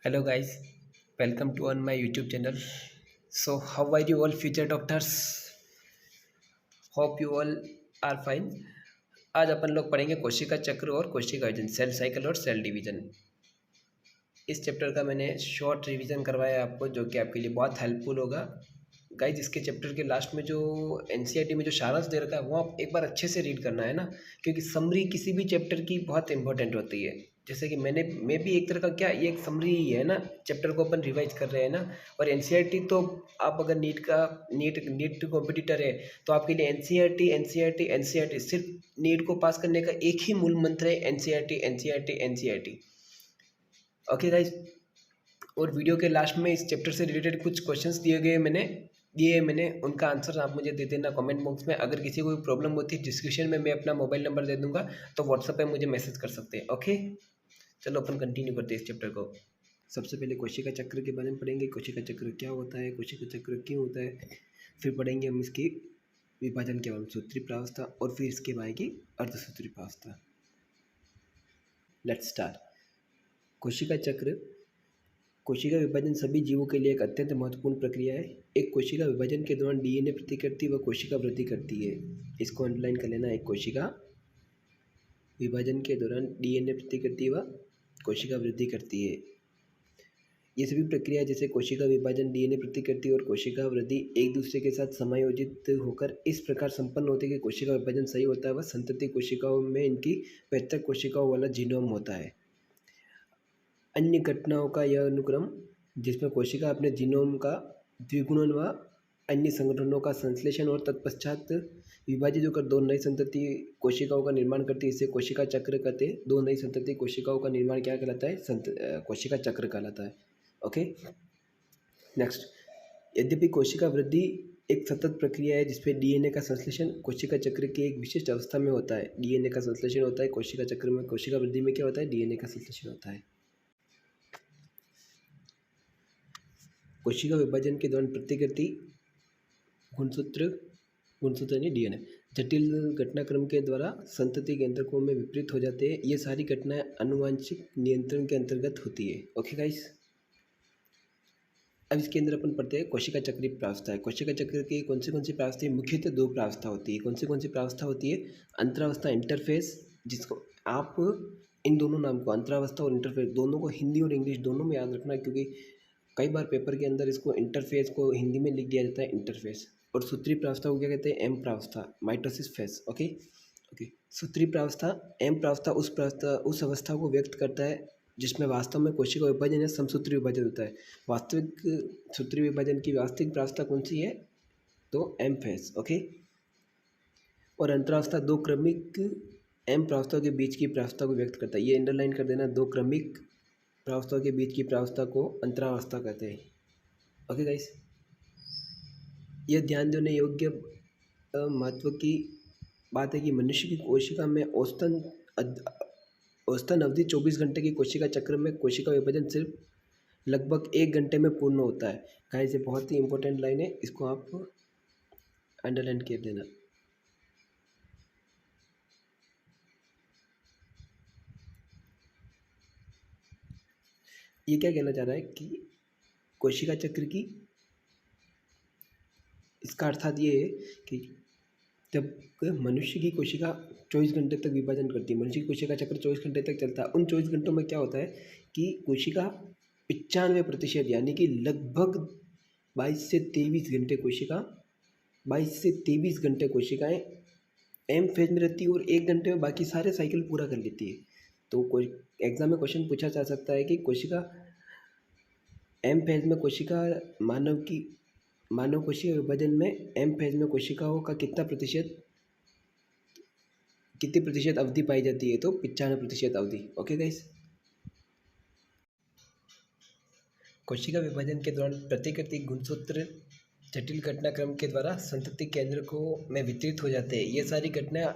Hello guys, welcome to on my YouTube channel. So how are you all future doctors? Hope you all are fine. आज अपन लोग पढ़ेंगे कोशिका चक्र और कोशिका विभाजन, सेल साइकिल और सेल डिवीजन। इस चैप्टर का मैंने शॉर्ट रिवीजन करवाया आपको, जो कि आपके लिए बहुत हेल्पफुल होगा। गाइज, इसके चैप्टर के लास्ट में जो एनसीईआरटी में जो सारांश दे रखा है वो आप एक बार अच्छे से रीड करना है ना, क्योंकि समरी किसी भी चैप्टर की बहुत इंपॉर्टेंट होती है। जैसे कि मैं भी एक तरह का क्या, ये एक समरी ही है ना, चैप्टर को अपन रिवाइज कर रहे हैं ना। और एनसीईआरटी तो आप अगर नीट कॉम्पिटिटर है तो आपके लिए एनसीईआरटी एनसीईआरटी एनसीईआरटी, सिर्फ नीट को पास करने का एक ही मूल मंत्र है, NCERT NCERT NCERT. Okay guys, और वीडियो के लास्ट में इस चैप्टर से रिलेटेड कुछ क्वेश्चंस दिए मैंने उनका आंसर आप मुझे दे देना कमेंट बॉक्स में। अगर किसी को भी प्रॉब्लम होती है, डिस्क्रिप्शन में मैं अपना मोबाइल नंबर दे दूंगा, तो व्हाट्सएप पे मुझे मैसेज कर सकते हैं। ओके, चलो अपन कंटिन्यू करते हैं इस चैप्टर को। सबसे पहले कोशिका चक्र के बारे में पढ़ेंगे। कोशिका चक्र क्या होता है, कोशिका चक्र क्यों होता है, फिर पढ़ेंगे हम इसकी विभाजन के बारे में, सूत्री प्रावस्था, और फिर इसके बाद की अर्धसूत्री प्रावस्था। Let's start. कोशिका चक्र, कोशिका विभाजन सभी जीवों के लिए एक अत्यंत महत्वपूर्ण प्रक्रिया है। एक कोशिका विभाजन के दौरान डीएनए प्रतिकृति व कोशिका वृद्धि करती है। इसको अंडरलाइन कर लेना। एक कोशिका विभाजन के दौरान डीएनए प्रतिकृति व कोशिका वृद्धि करती है। ये सभी प्रक्रिया जैसे कोशिका विभाजन, डीएनए प्रतिकृति और कोशिका वृद्धि एक दूसरे के साथ समायोजित होकर इस प्रकार संपन्न होते हैं कि कोशिका विभाजन सही होता है व संतति कोशिकाओं में इनकी पैतृक कोशिकाओं वाला जीनोम होता है। अन्य घटनाओं का यह अनुक्रम, जिसमें कोशिका अपने जीनोम का द्विगुणन व अन्य संगठनों का संश्लेषण और तत्पश्चात विभाजित होकर दो नई संतति कोशिकाओं का निर्माण करती है, इसे कोशिका चक्र कहते हैं। दो नई संतति कोशिकाओं का निर्माण क्या कहलाता है, कोशिका चक्र कहलाता है। Okay, next. यद्यपि कोशिका वृद्धि एक सतत प्रक्रिया है जिसमें डीएनए का संश्लेषण कोशिका चक्र की एक विशिष्ट अवस्था में होता है। डीएनए का संश्लेषण होता है कोशिका चक्र में। कोशिका वृद्धि में क्या होता है, डीएनए का संश्लेषण होता है। कोशिका विभाजन के दौरान प्रतिकृति गुणसूत्र यानी डीएनए जटिल घटनाक्रम के द्वारा संतति केंद्रकों में विपरीत हो जाते हैं। ये सारी घटनाएं आनुवांशिक नियंत्रण के अंतर्गत होती है। ओके गाइस, अब इसके अंदर अपन पढ़ते हैं कोशिका चक्रीय प्रावस्था है। कोशिका चक्र की कौन सी प्रावस्था है, मुख्यतः दो प्रावस्था होती है। कौन सी प्रावस्था होती है, अंतरावस्था इंटरफेस, जिसको आप इन दोनों नाम को, अंतरावस्था और इंटरफेस, दोनों को हिंदी और इंग्लिश दोनों में याद रखना, क्योंकि कई बार पेपर के अंदर इसको इंटरफेस को हिंदी में लिख दिया जाता है इंटरफेस। और सूत्री प्रावस्था को क्या कहते हैं, एम प्रावस्था, माइटोसिस फेस। ओके, सूत्री प्रावस्था, एम प्रावस्था उस अवस्था को व्यक्त करता है जिसमें वास्तव में कोशिका विभाजन या समसूत्री विभाजन होता है। वास्तविक सूत्री विभाजन की वास्तविक प्रावस्था कौन सी है, तो एम फेस। ओके, और अंतरावस्था दो क्रमिक एम प्रावस्था के बीच की प्रावस्था को व्यक्त करता है। ये अंडरलाइन कर देना, दो क्रमिक प्रावस्था के बीच की प्रावस्था को अंतरावस्था कहते हैं। ओके गाइस, यह ध्यान देने योग्य महत्व की बात है कि मनुष्य की कोशिका में औसतन अवधि 24 घंटे की कोशिका चक्र में कोशिका विभाजन सिर्फ लगभग 1 घंटे में पूर्ण होता है। गाइस, ये बहुत ही इंपॉर्टेंट लाइन है, इसको आप अंडरलाइन कर देना। ये क्या कहना चाह रहा है कि कोशिका चक्र की, इसका अर्थात ये है कि जब मनुष्य की कोशिका 24 घंटे तक विभाजन करती है, मनुष्य की कोशिका चक्र 24 घंटे तक चलता है। उन 24 घंटों में क्या होता है कि कोशिका 95% यानी कि लगभग 22 से 23 घंटे कोशिका 22 से 23 घंटे कोशिकाएँ एम फेज में रहती है और 1 घंटे में बाकी सारे साइकिल पूरा कर लेती है। तो कोई एग्जाम में क्वेश्चन पूछा जा सकता है कि कोशिका एम फेज में कोशिका मानव कोशिका विभाजन में एम फेज में कोशिकाओं का कितनी प्रतिशत अवधि पाई जाती है, तो 95% अवधि। ओके गाइस, कोशिका विभाजन के दौरान प्रतिकृति गुणसूत्र जटिल घटनाक्रम के द्वारा संतति केंद्र को में वितरित हो जाते हैं। ये सारी घटनाएं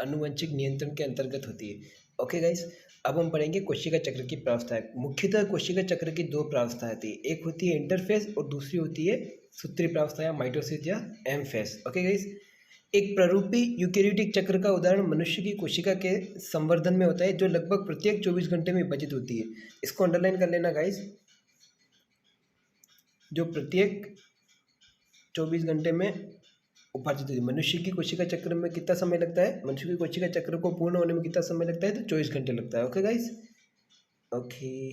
आनुवंशिक नियंत्रण के अंतर्गत होती है। ओके गाइस, अब हम पढ़ेंगे कोशिका चक्र की प्रावस्थाएं। मुख्यतः कोशिका चक्र की दो प्रावस्थाएं होती है, एक होती है इंटरफेस और दूसरी होती है सूत्री प्रावस्था या माइटोसिस या एम फेस। ओके गाइस, एक प्ररूपी यूकेरियोटिक चक्र का उदाहरण मनुष्य की कोशिका के संवर्धन में होता है, जो लगभग प्रत्येक 24 घंटे में विभाजित होती है। इसको अंडरलाइन कर लेना गाइस, जो प्रत्येक 24 घंटे में उपार्जित होती है। मनुष्य की कोशिका चक्र में कितना समय लगता है? मनुष्य की कोशिका चक्र को पूर्ण होने में कितना समय लगता है? तो 24 घंटे लगता है। Okay guys, okay.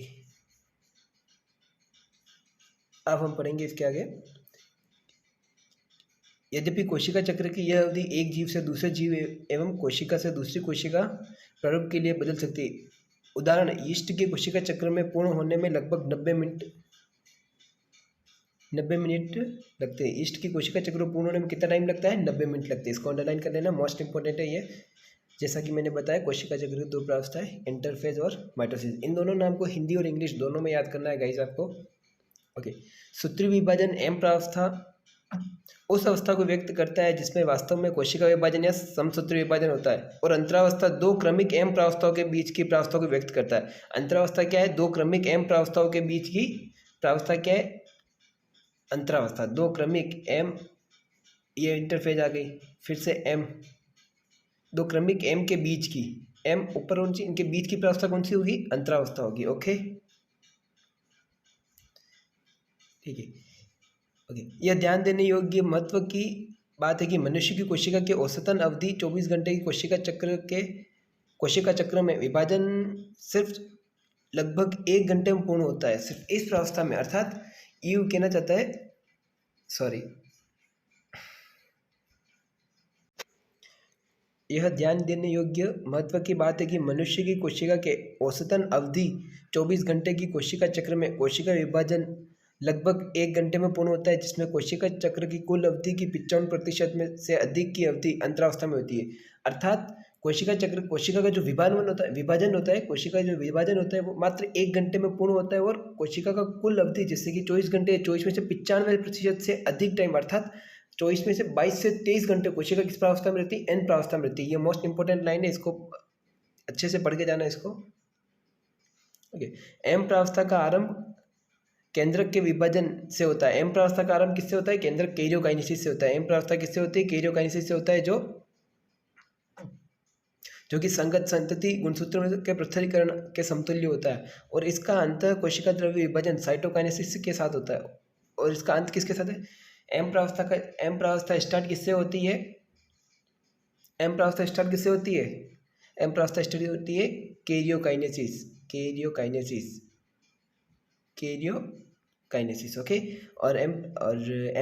अब हम पढ़ेंगे इसके आगे। यद्यपि कोशिका चक्र की यह अवधि एक जीव से दूसरे जीव एवं कोशिका से दूसरी कोशिका प्रारूप के लिए बदल सकती है। उदाहरण, यीस्ट के कोशिका चक्र में पूर्ण होने में लगभग 90 मिनट लगते हैं। यीस्ट की कोशिका चक्र पूर्ण होने में कितना टाइम लगता है? 90 मिनट लगते हैं। इसको अंडरलाइन कर लेना, मोस्ट इंपॉर्टेंट है ये। जैसा कि मैंने बताया, कोशिका चक्र की दो प्रावस्था है, इंटरफेज और माइटोसिस। इन दोनों नाम को हिंदी और इंग्लिश दोनों में याद करना है गाइस आपको। ओके, सूत्री विभाजन एम प्रावस्था उस अवस्था को व्यक्त करता है जिसमें वास्तव में कोशिका विभाजन या समसूत्री विभाजन होता है, और अंतरावस्था दो क्रमिक एम प्रावस्थाओं के बीच की प्रावस्था को व्यक्त करता है। अंतरावस्था क्या है? दो क्रमिक एम प्रावस्थाओं के बीच की प्रावस्था क्या है? अंतरावस्था। दो क्रमिक एम, ये इंटरफेज आ गई, फिर से एम, दो क्रमिक एम के बीच की, एम ऊपर और इनके बीच की प्रावस्था कौन सी होगी? अंतरावस्था होगी। ओके, ठीक है। ओके, यह ध्यान देने योग्य महत्व की बात है कि मनुष्य की कोशिका की औसतन अवधि 24 घंटे की कोशिका चक्र में विभाजन सिर्फ लगभग 1 घंटे में पूर्ण होता है, सिर्फ इस प्रावस्था में। अर्थात यू कहना चाहता है, सॉरी, यह ध्यान देने योग्य महत्व की बात है कि मनुष्य की कोशिका के औसतन अवधि 24 घंटे की कोशिका चक्र में कोशिका विभाजन लगभग 1 घंटे में पूर्ण होता है, जिसमें कोशिका चक्र की कुल अवधि की 95% में से अधिक की अवधि अंतरावस्था में होती है। अर्थात कोशिका का जो विभाजन होता है, कोशिका जो विभाजन होता है वो मात्र 1 घंटे में पूर्ण होता है, और कोशिका का कुल अवधि जैसे कि 24 घंटे, 24 में से 95% से अधिक टाइम, अर्थात 24 में से 22 से 23 घंटे कोशिका किस प्रावस्था में रहती है? एन प्रावस्था में रहती है। ये मोस्ट इंपॉर्टेंट लाइन है, इसको अच्छे से पढ़ के जाना इसको। ओके, एम प्रावस्था का आरंभ केंद्रक के विभाजन से होता है। एम प्रावस्था का आरंभ किससे होता है? केंद्रक कैरियोकाइनेसिस से होता है। एम प्रावस्था किससे होती है? कैरियोकाइनेसिस से होता है, जो कि संगत संतति गुणसूत्र के पृथक्करण के समतुल्य होता है, और इसका अंत कोशिका द्रव्य विभाजन साइटोकाइनेसिस के साथ होता है। और इसका अंत किसके साथ है? एम प्रावस्था स्टार्ट किससे होती है? एम प्रावस्था स्टार्ट किससे होती है? एम प्रावस्था स्टार्ट होती है कैरियोकाइनेसिस। ओके, और एम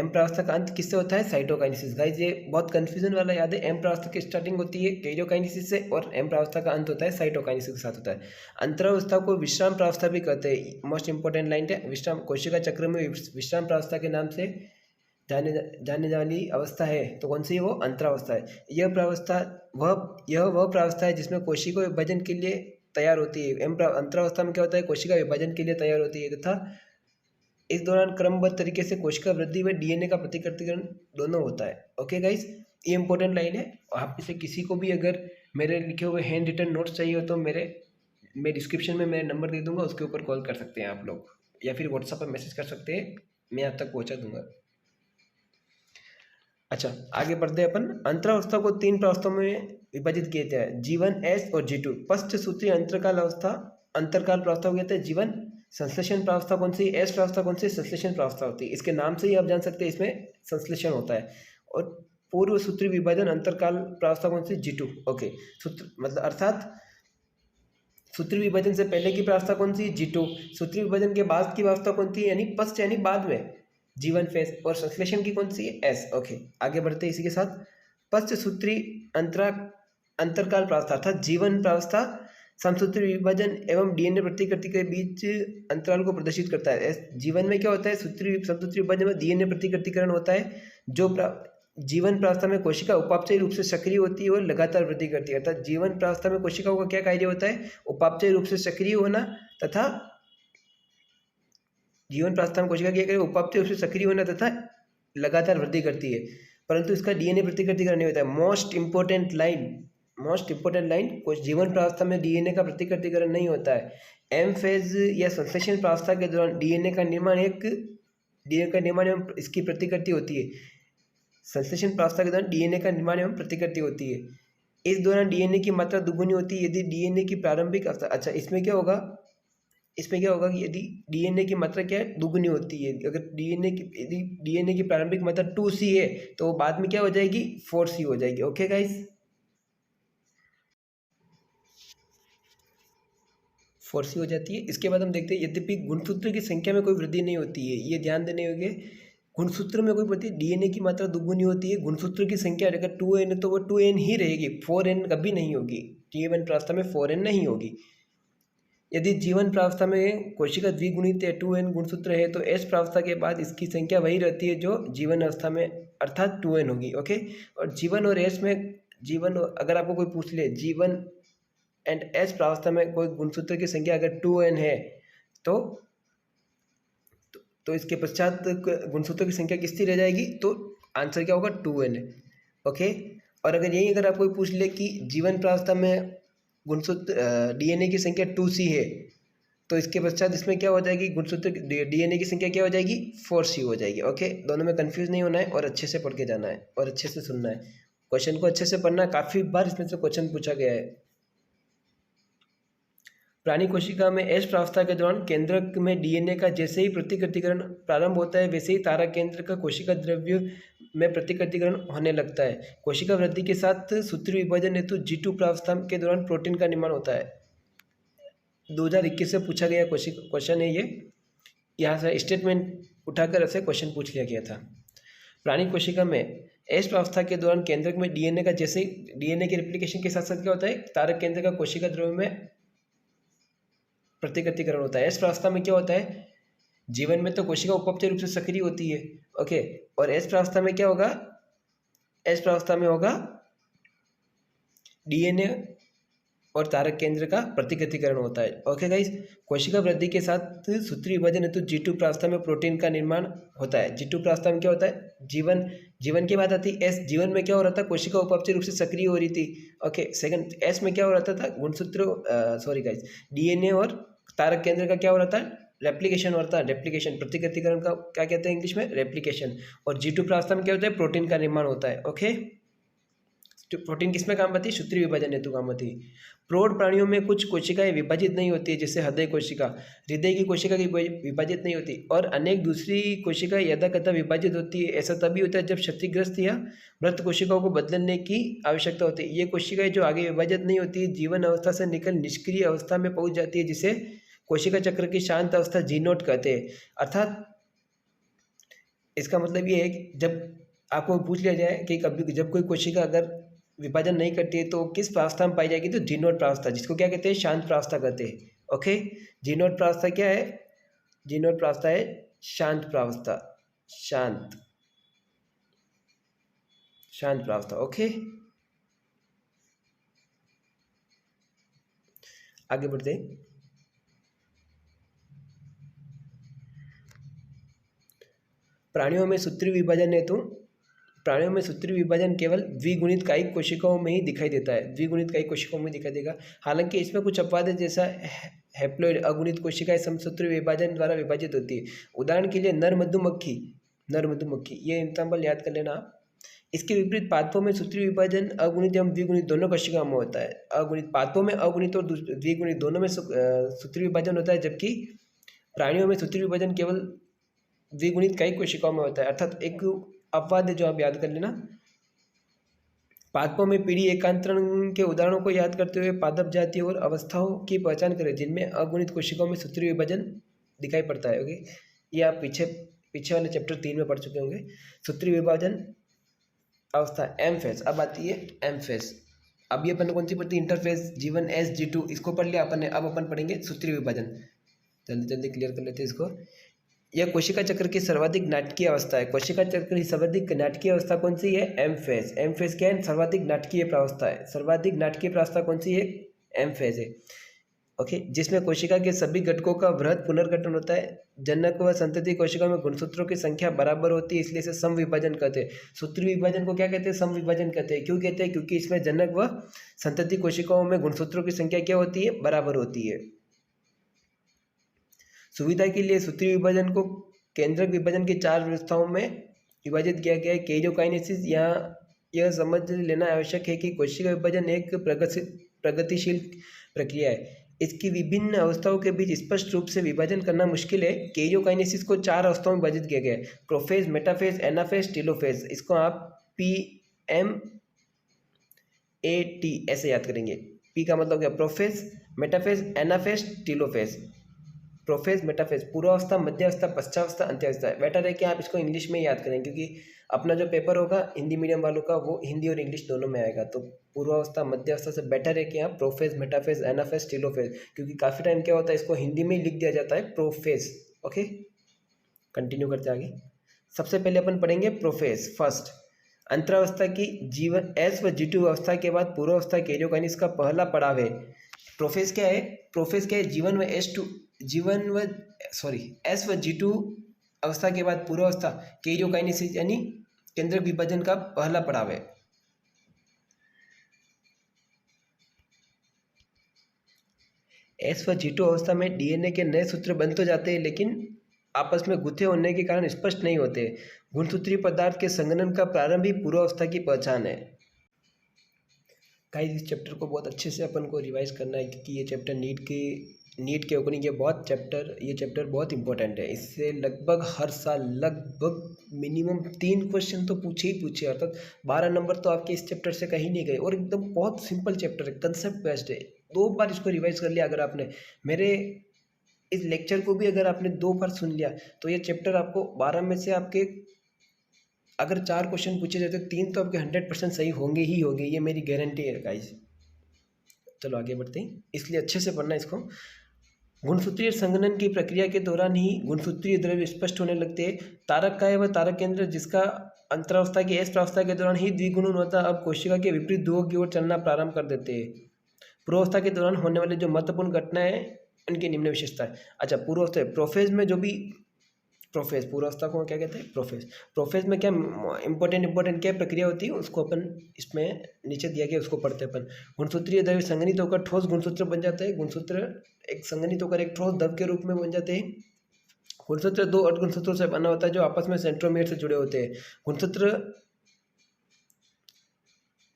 प्रावस्था का अंत किससे होता है? साइटोकाइनेसिस। गाइस, ये बहुत कंफ्यूजन वाला याद है। एम प्रावस्था की स्टार्टिंग होती है कैरियोकाइनेसिस से, और एम प्रावस्था का अंत होता है साइटोकाइनेसिस के साथ होता है। अंतरावस्था को विश्राम प्रावस्था भी कहते हैं। मोस्ट इंपॉर्टेंट लाइन है, विश्राम। कोशिका चक्र में विश्राम प्रावस्था के नाम से जाने वाली अवस्था है, तो कौन सी? वो अंतरावस्था है। यह वह प्रावस्था है जिसमें कोशिका विभाजन के लिए तैयार होती है। अंतरावस्था में क्या होता है? कोशिका विभाजन के लिए तैयार होती है, तथा इस दौरान क्रमबद्ध तरीके से कोशिका वृद्धि व डीएनए का प्रतिकृतिकरण दोनों होता है। ओके गाइस, ये इंपॉर्टेंट लाइन है। आप इसे किसी को भी अगर मेरे लिखे हुए हैंड रिटन नोट्स चाहिए हो तो मैं डिस्क्रिप्शन में मेरा नंबर दे दूंगा, उसके ऊपर कॉल कर सकते हैं आप लोग, या फिर व्हाट्सएप पर मैसेज कर सकते हैं, मैं आप तक पहुँचा दूंगा। अच्छा, आगे बढ़ते हैं अपन। अंतरावस्था को 3 प्रावस्थाओं में विभाजित किया गया है, G1, S और G2। पश्च सूत्री अंतरकाल प्रावस्था को कहते हैं G1। संश्लेषण प्रावस्था कौन सी? एस प्रावस्था कौन सी? संश्लेषण प्रावस्था होती है। इसके नाम से ही आप जान सकते हैं इसमें संश्लेषण होता है। और पूर्व सूत्री विभाजन अंतरकाल प्रावस्था कौन सी? G2। ओके, सूत्र मतलब अर्थात सूत्री विभाजन से पहले की प्रावस्था कौन सी? G2। सूत्री विभाजन के बाद की प्रावस्था कौन सी? यानी पश्च, यानी बाद में, G1 फेज। और संश्लेषण की कौन सी है? S। ओके, आगे बढ़ते हैं इसी के साथ। पश्च सूत्री अंतरकाल प्रावस्था अर्थात G1 प्रावस्था समसूत्री विभाजन एवं डीएनए प्रतिकृति के बीच अंतराल को प्रदर्शित करता है। G1 में क्या होता है? समसूत्री विभाजन में डीएनए प्रतिकृतिकरण होता है। जो G1 प्रावस्था में कोशिका उपापचयी रूप से सक्रिय होती है और लगातार वृद्धि करती है। अर्थात G1 प्रावस्था में कोशिकाओं का क्या कार्य होता है? उपापचयी रूप से सक्रिय होना, तथा जीवन प्रावस्था में कोशिका क्या करे? उपापचय रूप से सक्रिय होना तथा लगातार वृद्धि करती है, परंतु इसका डीएनए प्रतिकृतिकरण नहीं होता है। मोस्ट इंपॉर्टेंट लाइन, कुछ जीवन प्रावस्था में डीएनए का प्रतिकृतिकरण नहीं होता है। एम फेज या संश्लेषण प्रावस्था के दौरान डीएनए का निर्माण एवं इसकी प्रतिकृति होती है। संश्लेषण प्रावस्था के दौरान डीएनए का निर्माण एवं प्रतिकृति होती है। इस दौरान डीएनए की मात्रा दुगुनी होती है यदि डीएनए की प्रारंभिक अवस्था, अच्छा इसमें क्या होगा कि यदि डीएनए की मात्रा क्या है, दुगुनी होती है। अगर यदि डीएनए की प्रारंभिक मात्रा 2C है तो बाद में क्या हो जाएगी, 4C हो जाएगी। ओके गाइस, 4C हो जाती है। इसके बाद हम देखते हैं यद्यपि गुणसूत्र की संख्या में कोई वृद्धि नहीं होती है, ये ध्यान देने होंगे। गुणसूत्र में कोई वृद्धि, डीएनए की मात्रा दुगुनी होती है, गुणसूत्र की संख्या अगर 2N है तो वो 2N ही रहेगी, 4N कभी नहीं होगी। जीवन प्रावस्था में 4N नहीं होगी। यदि जीवन प्रावस्था में कोशिका द्विगुणित या 2N गुणसूत्र है तो एस प्रावस्था के बाद इसकी संख्या वही रहती है जो जीवन अवस्था में, अर्थात 2N होगी। ओके, और जीवन और एस में, अगर आपको कोई पूछ ले जीवन एंड एस प्रावस्था में कोई गुणसूत्र की संख्या अगर 2N है तो इसके पश्चात गुणसूत्र की संख्या कितनी रह जाएगी, तो आंसर क्या होगा, 2N। ओके, और अगर आपको पूछ ले कि जीवन प्रावस्था में गुणसूत्र डीएनए की संख्या 2C है तो इसके पश्चात इसमें क्या हो जाएगी, गुणसूत्र डीएनए की संख्या क्या हो जाएगी, 4C हो जाएगी। ओके, दोनों में कंफ्यूज नहीं होना है और अच्छे से पढ़ के जाना है और अच्छे से सुनना है। क्वेश्चन को अच्छे से पढ़ना है, काफ़ी बार इसमें से क्वेश्चन पूछा गया है। प्राणी कोशिका में एस प्रावस्था के दौरान केंद्रक में डीएनए का जैसे ही प्रतिकृतिकरण प्रारंभ होता है वैसे ही तारक केंद्र का कोशिका द्रव्य में प्रतिकृतिकरण होने लगता है। कोशिका वृद्धि के साथ सूत्री विभाजन हेतु G2 प्रावस्था के दौरान प्रोटीन का निर्माण होता है। 2021 से पूछा गया क्वेश्चन है ये, यहाँ से स्टेटमेंट उठाकर ऐसे क्वेश्चन पूछ लिया गया था। प्राणी कोशिका में एस प्रावस्था के दौरान केंद्रक में डीएनए का जैसे डीएनए के रेप्लिकेशन के साथ साथ क्या होता है, तारक केंद्र का कोशिका द्रव्य में प्रतिकृतिकरण होता है। एस प्रावस्था में क्या होता है, जीवन में तो कोशिका उपपचय रूप से सक्रिय होती है। ओके, और एस प्रावस्था में क्या होगा, एस प्रावस्था में होगा डीएनए और तारक केंद्र का प्रतिकृतिकरण होता है। ओके गाइस, कोशिका वृद्धि के साथ सूत्री विभाजन हेतु G2 प्रावस्था में प्रोटीन का निर्माण होता है। G2 प्रावस्था में क्या होता है, जीवन के बाद आती है एस। जीवन में क्या हो रहा था, कोशिका उपपचय रूप से सक्रिय हो रही थी। ओके, सेकंड एस में क्या हो रहा था, गुणसूत्र डीएनए और तारक केंद्र का क्या हो रहा था, रेप्लिकेशन हो रहा था। रेप्लिकेशन, प्रतिकृतिकरण का क्या कहते हैं इंग्लिश में, रेप्लिकेशन। और G2 प्रावस्था में क्या होता है, प्रोटीन का निर्माण होता है। ओके, प्रोटीन किसमें काम आती है, सूत्री विभाजन हेतु काम आती है। प्रौढ़ प्राणियों में कुछ कोशिकाएं विभाजित नहीं होती है, जैसे हृदय की कोशिका की विभाजित नहीं होती, और अनेक दूसरी कोशिकाएं यदाकदा विभाजित होती है। ऐसा तभी होता है जब क्षतिग्रस्त या मृत कोशिकाओं को बदलने की आवश्यकता होती है। ये कोशिकाएं जो आगे विभाजित नहीं होती है जीवन अवस्था से निकल निष्क्रिय अवस्था में पहुंच जाती है, जिसे कोशिका चक्र की शांत अवस्था G0 कहते हैं। अर्थात इसका मतलब ये है कि जब आपको पूछ लिया जाए कि कभी जब कोई कोशिका अगर विभाजन नहीं करती है तो किस प्रावस्था में पाई जाएगी, तो G0 प्रावस्था, जिसको क्या कहते हैं, शांत प्रावस्था कहते हैं। ओके, G0 प्रावस्था क्या है, G0 प्रावस्था है शांत प्रावस्था, शांत प्रावस्था। ओके, आगे बढ़ते हैं। प्राणियों में सूत्री विभाजन केवल द्विगुणित कायिक कोशिकाओं में ही दिखाई देता है, द्विगुणित कायिक कोशिकाओं में दिखाई देगा। हालांकि इसमें कुछ अपवाद है, जैसा हैप्लॉइड अगुणित कोशिकाएं समसूत्री विभाजन द्वारा विभाजित होती है। उदाहरण के लिए नर मधुमक्खी, ये एग्जाम्पल याद कर लेना आप। इसके विपरीत पादपों में सूत्री विभाजन अगुणित एवं द्विगुणित दोनों कोशिकाओं में होता है। पादपों में अगुणित और द्विगुणित दोनों में सूत्री विभाजन होता है, जबकि प्राणियों में सूत्री विभाजन केवल द्विगुणित कायिक कोशिकाओं में होता है। अर्थात एक अपवाद है जो आप याद कर लेना। पादपों में पीढ़ी एकांतरण के उदाहरणों को याद करते हुए पादप जातियों और अवस्थाओं की पहचान करें जिनमें अगुणित कोशिकाओं में सूत्री विभाजन दिखाई पड़ता है। ओके, ये आप पीछे वाले चैप्टर 3 में पढ़ चुके होंगे। सूत्री विभाजन अवस्था एम फेज, अब आती है एम फेज। अब ये अपन कौन सी पढ़ती है, इंटरफेज, जीवन एस G2, इसको पढ़ लिया अपन ने। अब अपन पढ़ेंगे सूत्री विभाजन, जल्दी क्लियर कर लेते हैं इसको। यह कोशिका चक्र की सर्वाधिक नाटकीय अवस्था है। कोशिका चक्र की सर्वाधिक नाटकीय अवस्था कौन सी है, एम फेज। एम फेज क्या है, सर्वाधिक नाटकीय प्रावस्था है। सर्वाधिक नाटकीय प्रावस्था कौन सी है, एम फेज है। ओके, जिसमें कोशिका के सभी घटकों का वृहद पुनर्गठन होता है। जनक व संतति कोशिका में गुणसूत्रों की संख्या बराबर होती है, इसलिए इसे सम विभाजन कहते हैं। सूत्री विभाजन को क्या कहते हैं, सम विभाजन कहते हैं। क्यों कहते हैं, क्योंकि इसमें जनक व संतति कोशिकाओं में गुणसूत्रों की संख्या क्या होती है, बराबर होती है। सुविधा के लिए सूत्री विभाजन को केंद्रक विभाजन की 4 व्यवस्थाओं में विभाजित किया गया है। केरियोकाइनेसिस, यहाँ यह समझ लेना आवश्यक है कि कोशिका विभाजन एक प्रगतिशील प्रक्रिया है। इसकी विभिन्न अवस्थाओं के बीच स्पष्ट रूप से विभाजन करना मुश्किल है। केरियोकाइनेसिस को 4 अवस्थाओं में विभाजित किया गया है: प्रोफेज, मेटाफेज, एनाफेज, टेलोफेज। इसको आप PMAT ऐसे याद करेंगे। पी का मतलब क्या? Prophase, metaphase, anaphase, telophase. Prophase, metaphase, पूर्वावस्था, मध्यावस्था, पश्चावस्था, अंत्यावस्था। बेटर है कि आप इसको इंग्लिश में याद करें, क्योंकि अपना जो पेपर होगा हिंदी मीडियम वालों का वो हिंदी और इंग्लिश दोनों में आएगा। तो पूर्वावस्था, मध्यावस्था से बेटर है कि आप प्रोफेज, मेटाफेज, एनाफेज, टेलोफेज, क्योंकि काफ़ी टाइम क्या होता है इसको हिंदी में ही लिख दिया जाता है प्रोफेज। ओके, कंटिन्यू करते आगे। सबसे पहले अपन पढ़ेंगे प्रोफेज। फर्स्ट, अंतरावस्था की जीवन एस व G2 अवस्था के बाद पूर्वावस्था केरियोकाइनेसिस का पहला पड़ाव है। प्रोफेज क्या है? प्रोफेज क्या है? एस व G2 अवस्था के बाद पूर्वावस्था केरियोकाइनेसिस यानी केंद्रक विभाजन का पहला पड़ाव है। एस व G2 अवस्था में DNA के नए सूत्र बन तो जाते हैं, लेकिन आपस में गुथे होने के कारण स्पष्ट नहीं होते। गुणसूत्रीय पदार्थ के संघनन का प्रारंभ ही पूर्वावस्था की पहचान है। गाइस, इस चैप्टर को बहुत अच्छे से अपन को रिवाइज करना है, क्योंकि ये चैप्टर नीट के अकॉर्डिंग ये चैप्टर बहुत इंपॉर्टेंट है। इससे लगभग हर साल मिनिमम 3 क्वेश्चन तो पूछे ही पूछे, अर्थात 12 नंबर तो आपके इस चैप्टर से कहीं नहीं गए। और एकदम बहुत सिंपल चैप्टर है, कंसेप्ट बेस्ड है। 2 बार इसको रिवाइज कर लिया अगर आपने, मेरे इस लेक्चर को भी अगर आपने 2 बार सुन लिया, तो ये चैप्टर आपको 12 में से आपके अगर 4 क्वेश्चन पूछे जाते 3 तो आपके 100% सही होंगे ही होंगे, ये मेरी गारंटी है गाइस। चलो आगे बढ़ते हैं, इसलिए अच्छे से पढ़ना इसको। गुणसूत्रीय संघनन की प्रक्रिया के दौरान ही गुणसूत्रीय द्रव्य स्पष्ट होने लगते हैं। तारक काय व तारक केंद्र, जिसका अंतरावस्था की एस प्रावस्था के दौरान ही द्विगुणन होता, अब कोशिका के विपरीत ध्रुवों की ओर चलना प्रारंभ कर देते हैं। पूर्वावस्था के दौरान होने वाले जो महत्वपूर्ण घटनाएं, उनकी निम्न विशेषता है। अच्छा, पूर्वावस्था प्रोफेज में जो भी पूर्वावस्था को क्या कहते हैं? प्रोफेज में क्या इंपॉर्टेंट क्या प्रक्रिया होती है, उसको अपन इसमें नीचे दिया गया, उसको पढ़ते अपन। गुणसूत्रीय द्रव्य संघनित होकर ठोस गुणसूत्र बन जाते हैं। गुणसूत्र एक संघनित होकर एक ठोस द्रव के रूप में बन जाते हैं। गुणसूत्र 2 अर्धगुणसूत्रों से बना होता है जो आपस में सेंट्रोमियर से जुड़े होते हैं।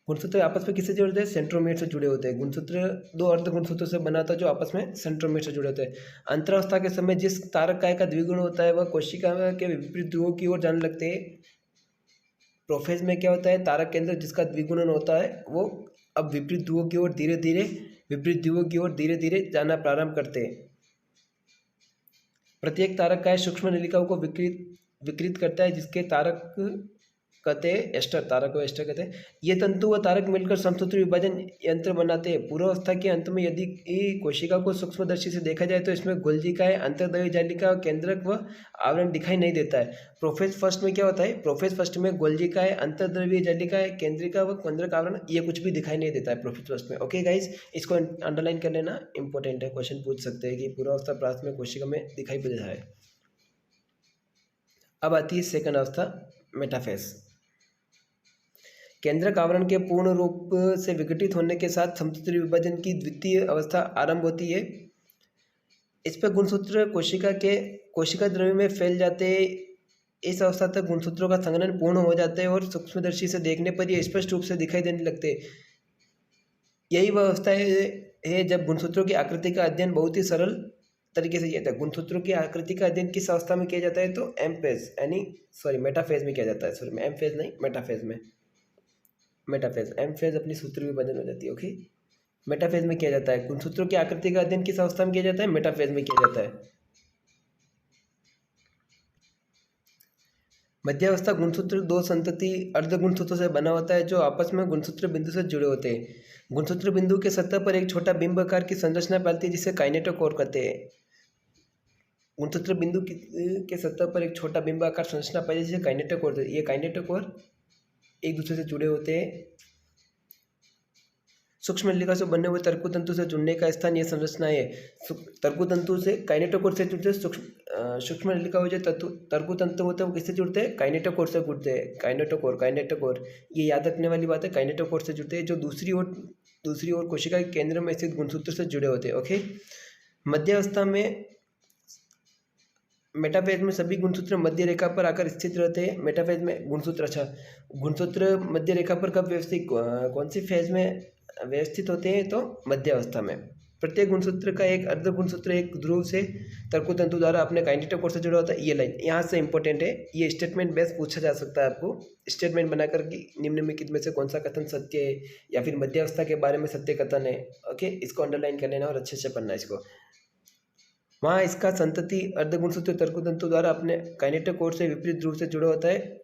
गुणसूत्र आपस में किससे जुड़ते हैं? सेंट्रोमियर से जुड़े होते हैं। गुणसूत्र 2 अर्धगुणसूत्रों से बना होता है जो आपस में सेंट्रोमियर से जुड़े होते हैं। अंतरावस्था के समय जिस तारक काय का द्विगुण होता है वह कोशिका के विपरीत ध्रुवों की ओर जाने लगते हैं। प्रोफेज में क्या होता है? तारक केंद्र जिसका द्विगुणन होता है वो अब विपरीत ध्रुवों की ओर धीरे धीरे जाना प्रारंभ करते हैं। प्रत्येक तारक काय सूक्ष्म नलिकाओं को विकृत करता है, जिसके तारक कहते हैं एस्टर, तारक को एस्टर कहते हैं। ये तंतु व तारक मिलकर समसूत्री विभाजन यंत्र बनाते हैं। पूर्वावस्था के अंत में यदि कोशिका को सूक्ष्मदर्शी से देखा जाए तो इसमें गोल्जिकाएं, अंतर्द्रव्य जालिका, केंद्रक व आवरण दिखाई नहीं देता है। प्रोफेज फर्स्ट में क्या होता है? प्रोफेज फर्स्ट में गोल्जिकाएं, अंतर्द्रव्य जालिका, केंद्रिका व केंद्रक आवरण, ये कुछ भी दिखाई नहीं देता है प्रोफेज फर्स्ट में। ओके गाइज, इसको अंडरलाइन कर लेना, इंपॉर्टेंट है, क्वेश्चन पूछ सकते हैं कि पूर्वावस्था प्रारंभ में कोशिका में दिखाई देता है। अब आती है सेकंड अवस्था, मेटाफेज। केंद्रक आवरण के पूर्ण रूप से विघटित होने के साथ समसूत्री विभाजन की द्वितीय अवस्था आरंभ होती है। इस पर गुणसूत्र कोशिका द्रव्य में फैल जाते हैं। इस अवस्था तक गुणसूत्रों का संघनन पूर्ण हो जाता है और सूक्ष्मदर्शी से देखने पर ये स्पष्ट रूप से दिखाई देने लगते हैं। यही वह अवस्था है जब गुणसूत्रों की आकृति का अध्ययन बहुत ही सरल तरीके से किया जाता है। गुणसूत्रों की आकृति का अध्ययन किस अवस्था में किया जाता है? तो मेटाफेज में किया जाता है। एमफेज नहीं, मेटाफेज। एमफेज अपनी सूत्र विभाजन हो जाती है। ओके, मेटाफेज में किया जाता है। गुणसूत्रों की आकृति का अध्ययन किस अवस्था में किया जाता है? मेटाफेज में किया जाता है। मध्यावस्था गुणसूत्र 2 संतति अर्धगुणसूत्रों से बना होता है जो आपस में गुणसूत्र बिंदु से जुड़े होते हैं। गुणसूत्र बिंदु के सतह पर एक छोटा बिंब आकार की संरचना फैलती है जिसे काइनेटोकोर कहते हैं। गुणसूत्र बिंदु के सतह पर एक छोटा बिंब आकार संरचना फैलती है जिसे काइनेटोकोर कहते हैं। ये काइनेटोकोर एक दूसरे से जुड़े होते हैं। सूक्ष्म नलिका से बनने हुए तर्कुतंतु से जुड़ने का स्थान यह संरचना है। तर्कुतंतु से काइनेटोकोर से जुड़ते हैं। सूक्ष्म नलिका हो जो तर्कुतंतु होते हैं वो किससे जुड़ते हैं? काइनेटोकोर से जुड़ते हैं। काइनेटोकोर ये याद रखने वाली बात है। काइनेटोकोर से जुड़ते हैं जो दूसरी ओर कोशिका के केंद्र में स्थित गुणसूत्र से जुड़े होते हैं। ओके, मध्यावस्था में मेटाफेज में सभी गुणसूत्र मध्य रेखा पर आकर स्थित रहते हैं। मेटाफेज में गुणसूत्र, अच्छा, गुणसूत्र मध्य रेखा पर कब व्यवस्थित, कौन सी फेज में व्यवस्थित होते हैं? तो मध्य अवस्था में। प्रत्येक गुणसूत्र का एक अर्ध गुणसूत्र एक ध्रुव से तर्कतंतु द्वारा अपने काइनेटोकोर से जुड़ा होता है। ये लाइन यहाँ से इंपॉर्टेंट है, ये स्टेटमेंट बेस पूछा जा सकता है आपको। स्टेटमेंट बनाकर कि निम्नलिखित में से कौन सा कथन सत्य है या फिर मध्य अवस्था के बारे में सत्य कथन है। ओके, इसको अंडरलाइन कर लेना और अच्छे से पढ़ना इसको। वहाँ इसका संतति अर्धगुणसूत्र तर्कतंतु द्वारा अपने काइनेटोकोर से विपरीत ध्रुव से जुड़ा होता है।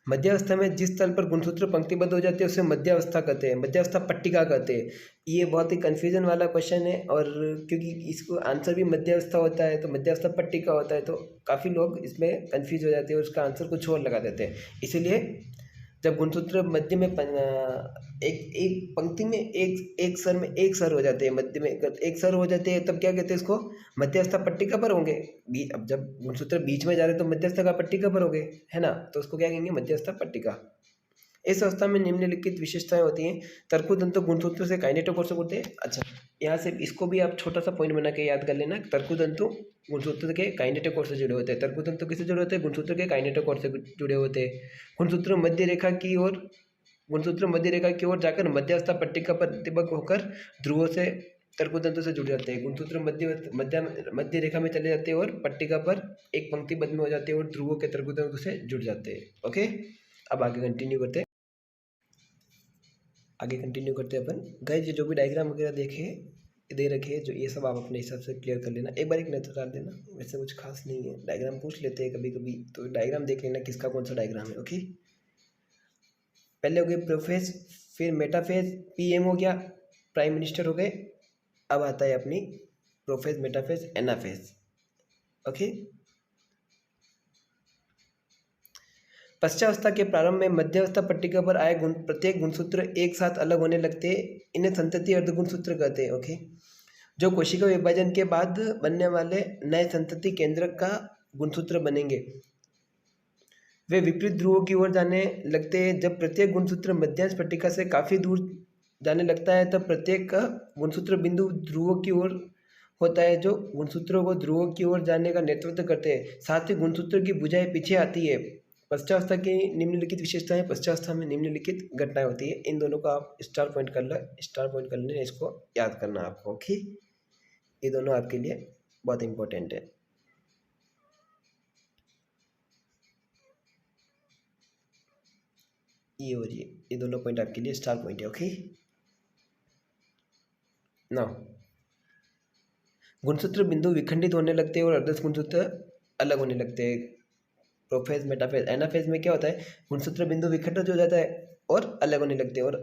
मध्यावस्था में जिस तल पर गुणसूत्र पंक्तिबद्ध हो जाते हैं उसे मध्यावस्था कहते हैं, मध्यावस्था पट्टिका कहते हैं। ये बहुत ही कन्फ्यूजन वाला क्वेश्चन है, और क्योंकि इसको आंसर भी मध्यावस्था होता है तो मध्यावस्था पट्टिका होता है, तो काफ़ी लोग इसमें कन्फ्यूज हो जाते हैं और उसका आंसर कुछ और लगा देते हैं। इसीलिए जब गुणसूत्र मध्य में एक एक पंक्ति में एक सर में एक सर हो जाते हैं, मध्य में एक सर हो जाते हैं, तब क्या कहते हैं इसको? मध्यस्थ पट्टिका पर होंगे। अब जब गुणसूत्र बीच में जा रहे हैं तो मध्यस्थ का पट्टिका पर होंगे, है ना, तो उसको क्या कहेंगे? मध्यस्थ पट्टिका। इस अवस्था में निम्नलिखित विशेषताएं होती हैं। तर्कुतंतु गुणसूत्र से काइनेटोकोर से होते हैं। अच्छा, यहाँ से इसको भी आप छोटा सा पॉइंट बना के याद कर लेना। तर्कुतंतु गुणसूत्र के काइनेटोकोर से जुड़े होते हैं। तर्कुतंतु किससे जुड़े होते हैं? गुणसूत्र के काइनेटोकोर से जुड़े होते हैं। गुणसूत्र मध्य रेखा की ओर जाकर मध्यावस्था पट्टिका पर प्रतिबद्ध होकर ध्रुवों से तर्कुतंतु से जुड़ जाते हैं। गुणसूत्र मध्य रेखा में चले जाते हैं और पट्टिका पर एक पंक्तिबद्ध में हो जाते हैं और ध्रुवों के तर्कुतंतु से जुड़ जाते हैं। ओके, अब आगे कंटिन्यू करते हैं। अपन गाइस, जो भी डायग्राम वगैरह देखे दे रखे हैं, जो ये सब आप अपने हिसाब से क्लियर कर लेना। एक बार एक नजर डाल देना, वैसे कुछ खास नहीं है। डायग्राम पूछ लेते हैं कभी कभी, तो डायग्राम देख लेना किसका कौन सा डायग्राम है। ओके, पहले हो गए प्रोफेज, फिर मेटाफेज, पीएम हो गया, प्राइम मिनिस्टर हो गए। अब आता है अपनी प्रोफेज, मेटाफेज, एनाफेज। ओके, पश्चावस्था के प्रारंभ में मध्यावस्था पट्टिका पर आए प्रत्येक गुणसूत्र एक साथ अलग होने लगते हैं। इन्हें संतति अर्धगुणसूत्र कहते हैं। ओके, जो कोशिका विभाजन के बाद बनने वाले नए संतति केंद्रक का गुणसूत्र बनेंगे, वे विपरीत ध्रुवों की ओर जाने लगते हैं। जब प्रत्येक गुणसूत्र मध्यांश पट्टिका से काफ़ी दूर जाने लगता है तब प्रत्येक का गुणसूत्र बिंदु ध्रुवों की ओर होता है, जो गुणसूत्रों को ध्रुवों की ओर जाने का नेतृत्व करते हैं। साथ ही गुणसूत्र की भुजाएं पीछे आती है। पश्चावस्था की निम्नलिखित विशेषताएं, पश्चावस्था में निम्नलिखित घटनाएं होती है। इन दोनों को आप स्टार पॉइंट कर लेना, इसको याद करना आपको। ओके, ये दोनों आपके लिए बहुत इंपॉर्टेंट है। ये और ये दोनों पॉइंट आपके लिए स्टार पॉइंट है। ओके, नाउ गुणसूत्र बिंदु विखंडित होने लगते हैं और अर्धस्थ गुणसूत्र अलग होने लगते हैं। प्रोफेज, मेटाफेज, एनाफेज में क्या होता है? गुणसूत्र बिंदु विखंडित हो जाता है और अलग होने लगते हैं, और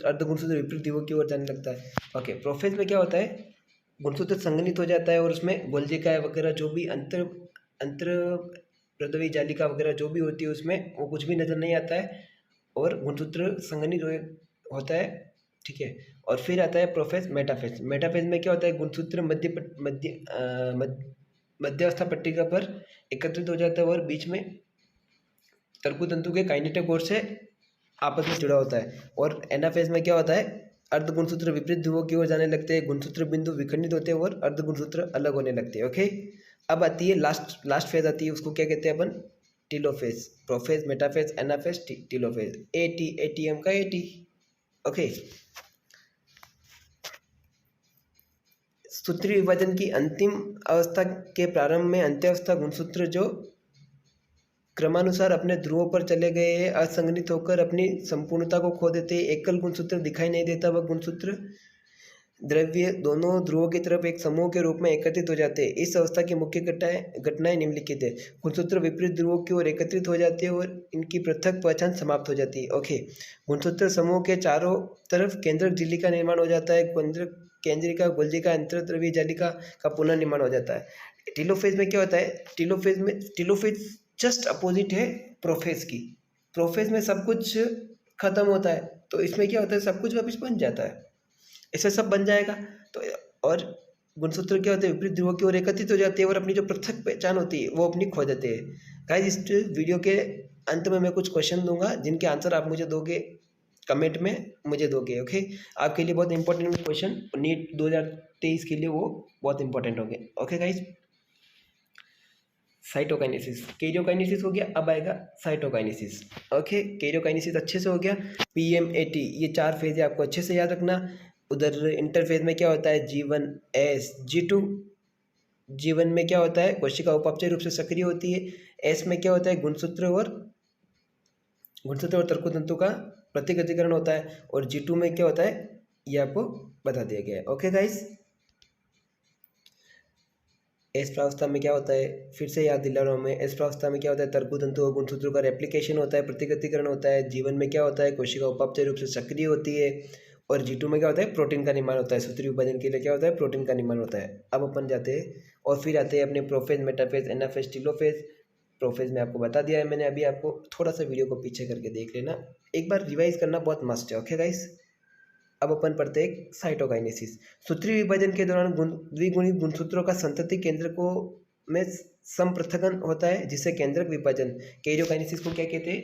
अर्ध गुणसूत्र विपरीत ध्रुवों की ओर जाने लगता है। ओके, प्रोफेज में क्या होता है? गुणसूत्र संघनित हो जाता है और उसमें गोलजिकाएं वगैरह जो भी अंतर प्रदवी जालिका वगैरह जो भी होती है उसमें वो कुछ भी नजर नहीं आता है और गुणसूत्र संघनित होता है। ठीक है, और फिर आता है प्रोफेज, मेटाफेज। मेटाफेज में क्या होता है? गुणसूत्र मध्यावस्था पट्टिका पर एकत्रित हो जाता है और बीच में तर्कुतंतु के काइनेटोकोर से आपस में जुड़ा होता है। और एनाफेज में क्या होता है? अर्ध गुणसूत्र विपरीत ध्रुवों की ओर जाने लगते हैं, गुणसूत्र बिंदु विखंडित होते हैं और अर्ध गुणसूत्र अलग होने लगते हैं। ओके, अब आती है लास्ट फेज आती है, उसको क्या कहते हैं अपन? Telophase. Prophase, metaphase, anaphase, telophase. ATM का एटी। ओके, सूत्री विभाजन की अंतिम अवस्था के प्रारंभ में अंत्यावस्था गुणसूत्र जो क्रमानुसार अपने ध्रुवों पर चले गए हैं असंगठित होकर अपनी संपूर्णता को खो देते हैं। एकल गुणसूत्र दिखाई नहीं देता, वह गुणसूत्र द्रव्य दोनों ध्रुवों की तरफ एक समूह के रूप में एकत्रित हो जाते हैं। इस अवस्था की मुख्य घटनाएं निम्नलिखित है। गुणसूत्र विपरीत ध्रुवों की ओर एकत्रित हो जाते हैं और इनकी पृथक पहचान समाप्त हो जाती है। ओके, गुणसूत्र समूह के चारों तरफ केंद्रक झिल्ली का निर्माण हो जाता है। केंद्रिका, गोलजिका, अंतर्द्रव्य जालिका का पुनर्निर्माण हो जाता है। टीलोफेज में क्या होता है? टीलोफेज जस्ट अपोजिट है प्रोफेज की। प्रोफेज में सब कुछ खत्म होता है, तो इसमें क्या होता है? सब कुछ वापस बन जाता है, ऐसे सब बन जाएगा। तो और गुणसूत्र क्या होते हैं? विपरीत ध्रुवों की ओर एकत्रित हो जाते हैं और अपनी जो पृथक पहचान होती है वो अपनी खो देते हैं। गाइस, इस वीडियो के अंत में मैं कुछ क्वेश्चन दूंगा जिनके आंसर आप मुझे दोगे, कमेंट में मुझे दोगे। ओके, आपके लिए बहुत इंपॉर्टेंट क्वेश्चन नीट 2023 के लिए वो बहुत इंपॉर्टेंट होंगे। ओके गाइस, साइटोकाइनेसिस, कैरियोकाइनेसिस हो गया, अब आएगा साइटोकाइनेसिस। ओके, कैरियोकाइनेसिस अच्छे से हो गया। PMAT, ये 4 फेज है, आपको अच्छे से याद रखना। उधर इंटरफेज में क्या होता है, G1S G2। G1 में क्या होता है, कोशिका उपापचय रूप से सक्रिय होती है। S में क्या होता है, गुणसूत्र और तर्कतंतु का प्रतिगतीकरण होता है। और G2 में क्या होता है, ये आपको बता दिया गया है। ओके गाइस, एस प्रावस्था में क्या होता है, फिर से याद दिला रहा हूँ मैं। एस प्रावस्था में क्या होता है, तर्कतंतु और गुणसूत्रों का रेप्लिकेशन होता है, प्रतिगतीकरण होता है। जीवन में क्या होता है, कोशिका उपापचय रूप से सक्रिय होती है। और G2 में क्या होता है, प्रोटीन का निर्माण होता है। सूत्रीय विभाजन के लिए क्या होता है, प्रोटीन का निर्माण होता है। अब अपन जाते हैं और फिर आते हैं अपने prophase, metaphase, anaphase, telophase. Prophase में आपको बता दिया है मैंने अभी, आपको थोड़ा सा वीडियो को पीछे करके देख लेना, एक बार रिवाइज करना बहुत मस्ट है। ओके गाइस, अब अपन पढ़ते हैं साइटोकाइनेसिस। सूत्रीय विभाजन के दौरान द्विगुणित गुणसूत्रों का संतति केंद्र को में संपृथकन होता है, जिससे केंद्रक विभाजन। कैरियोकाइनेसिस को क्या कहते हैं,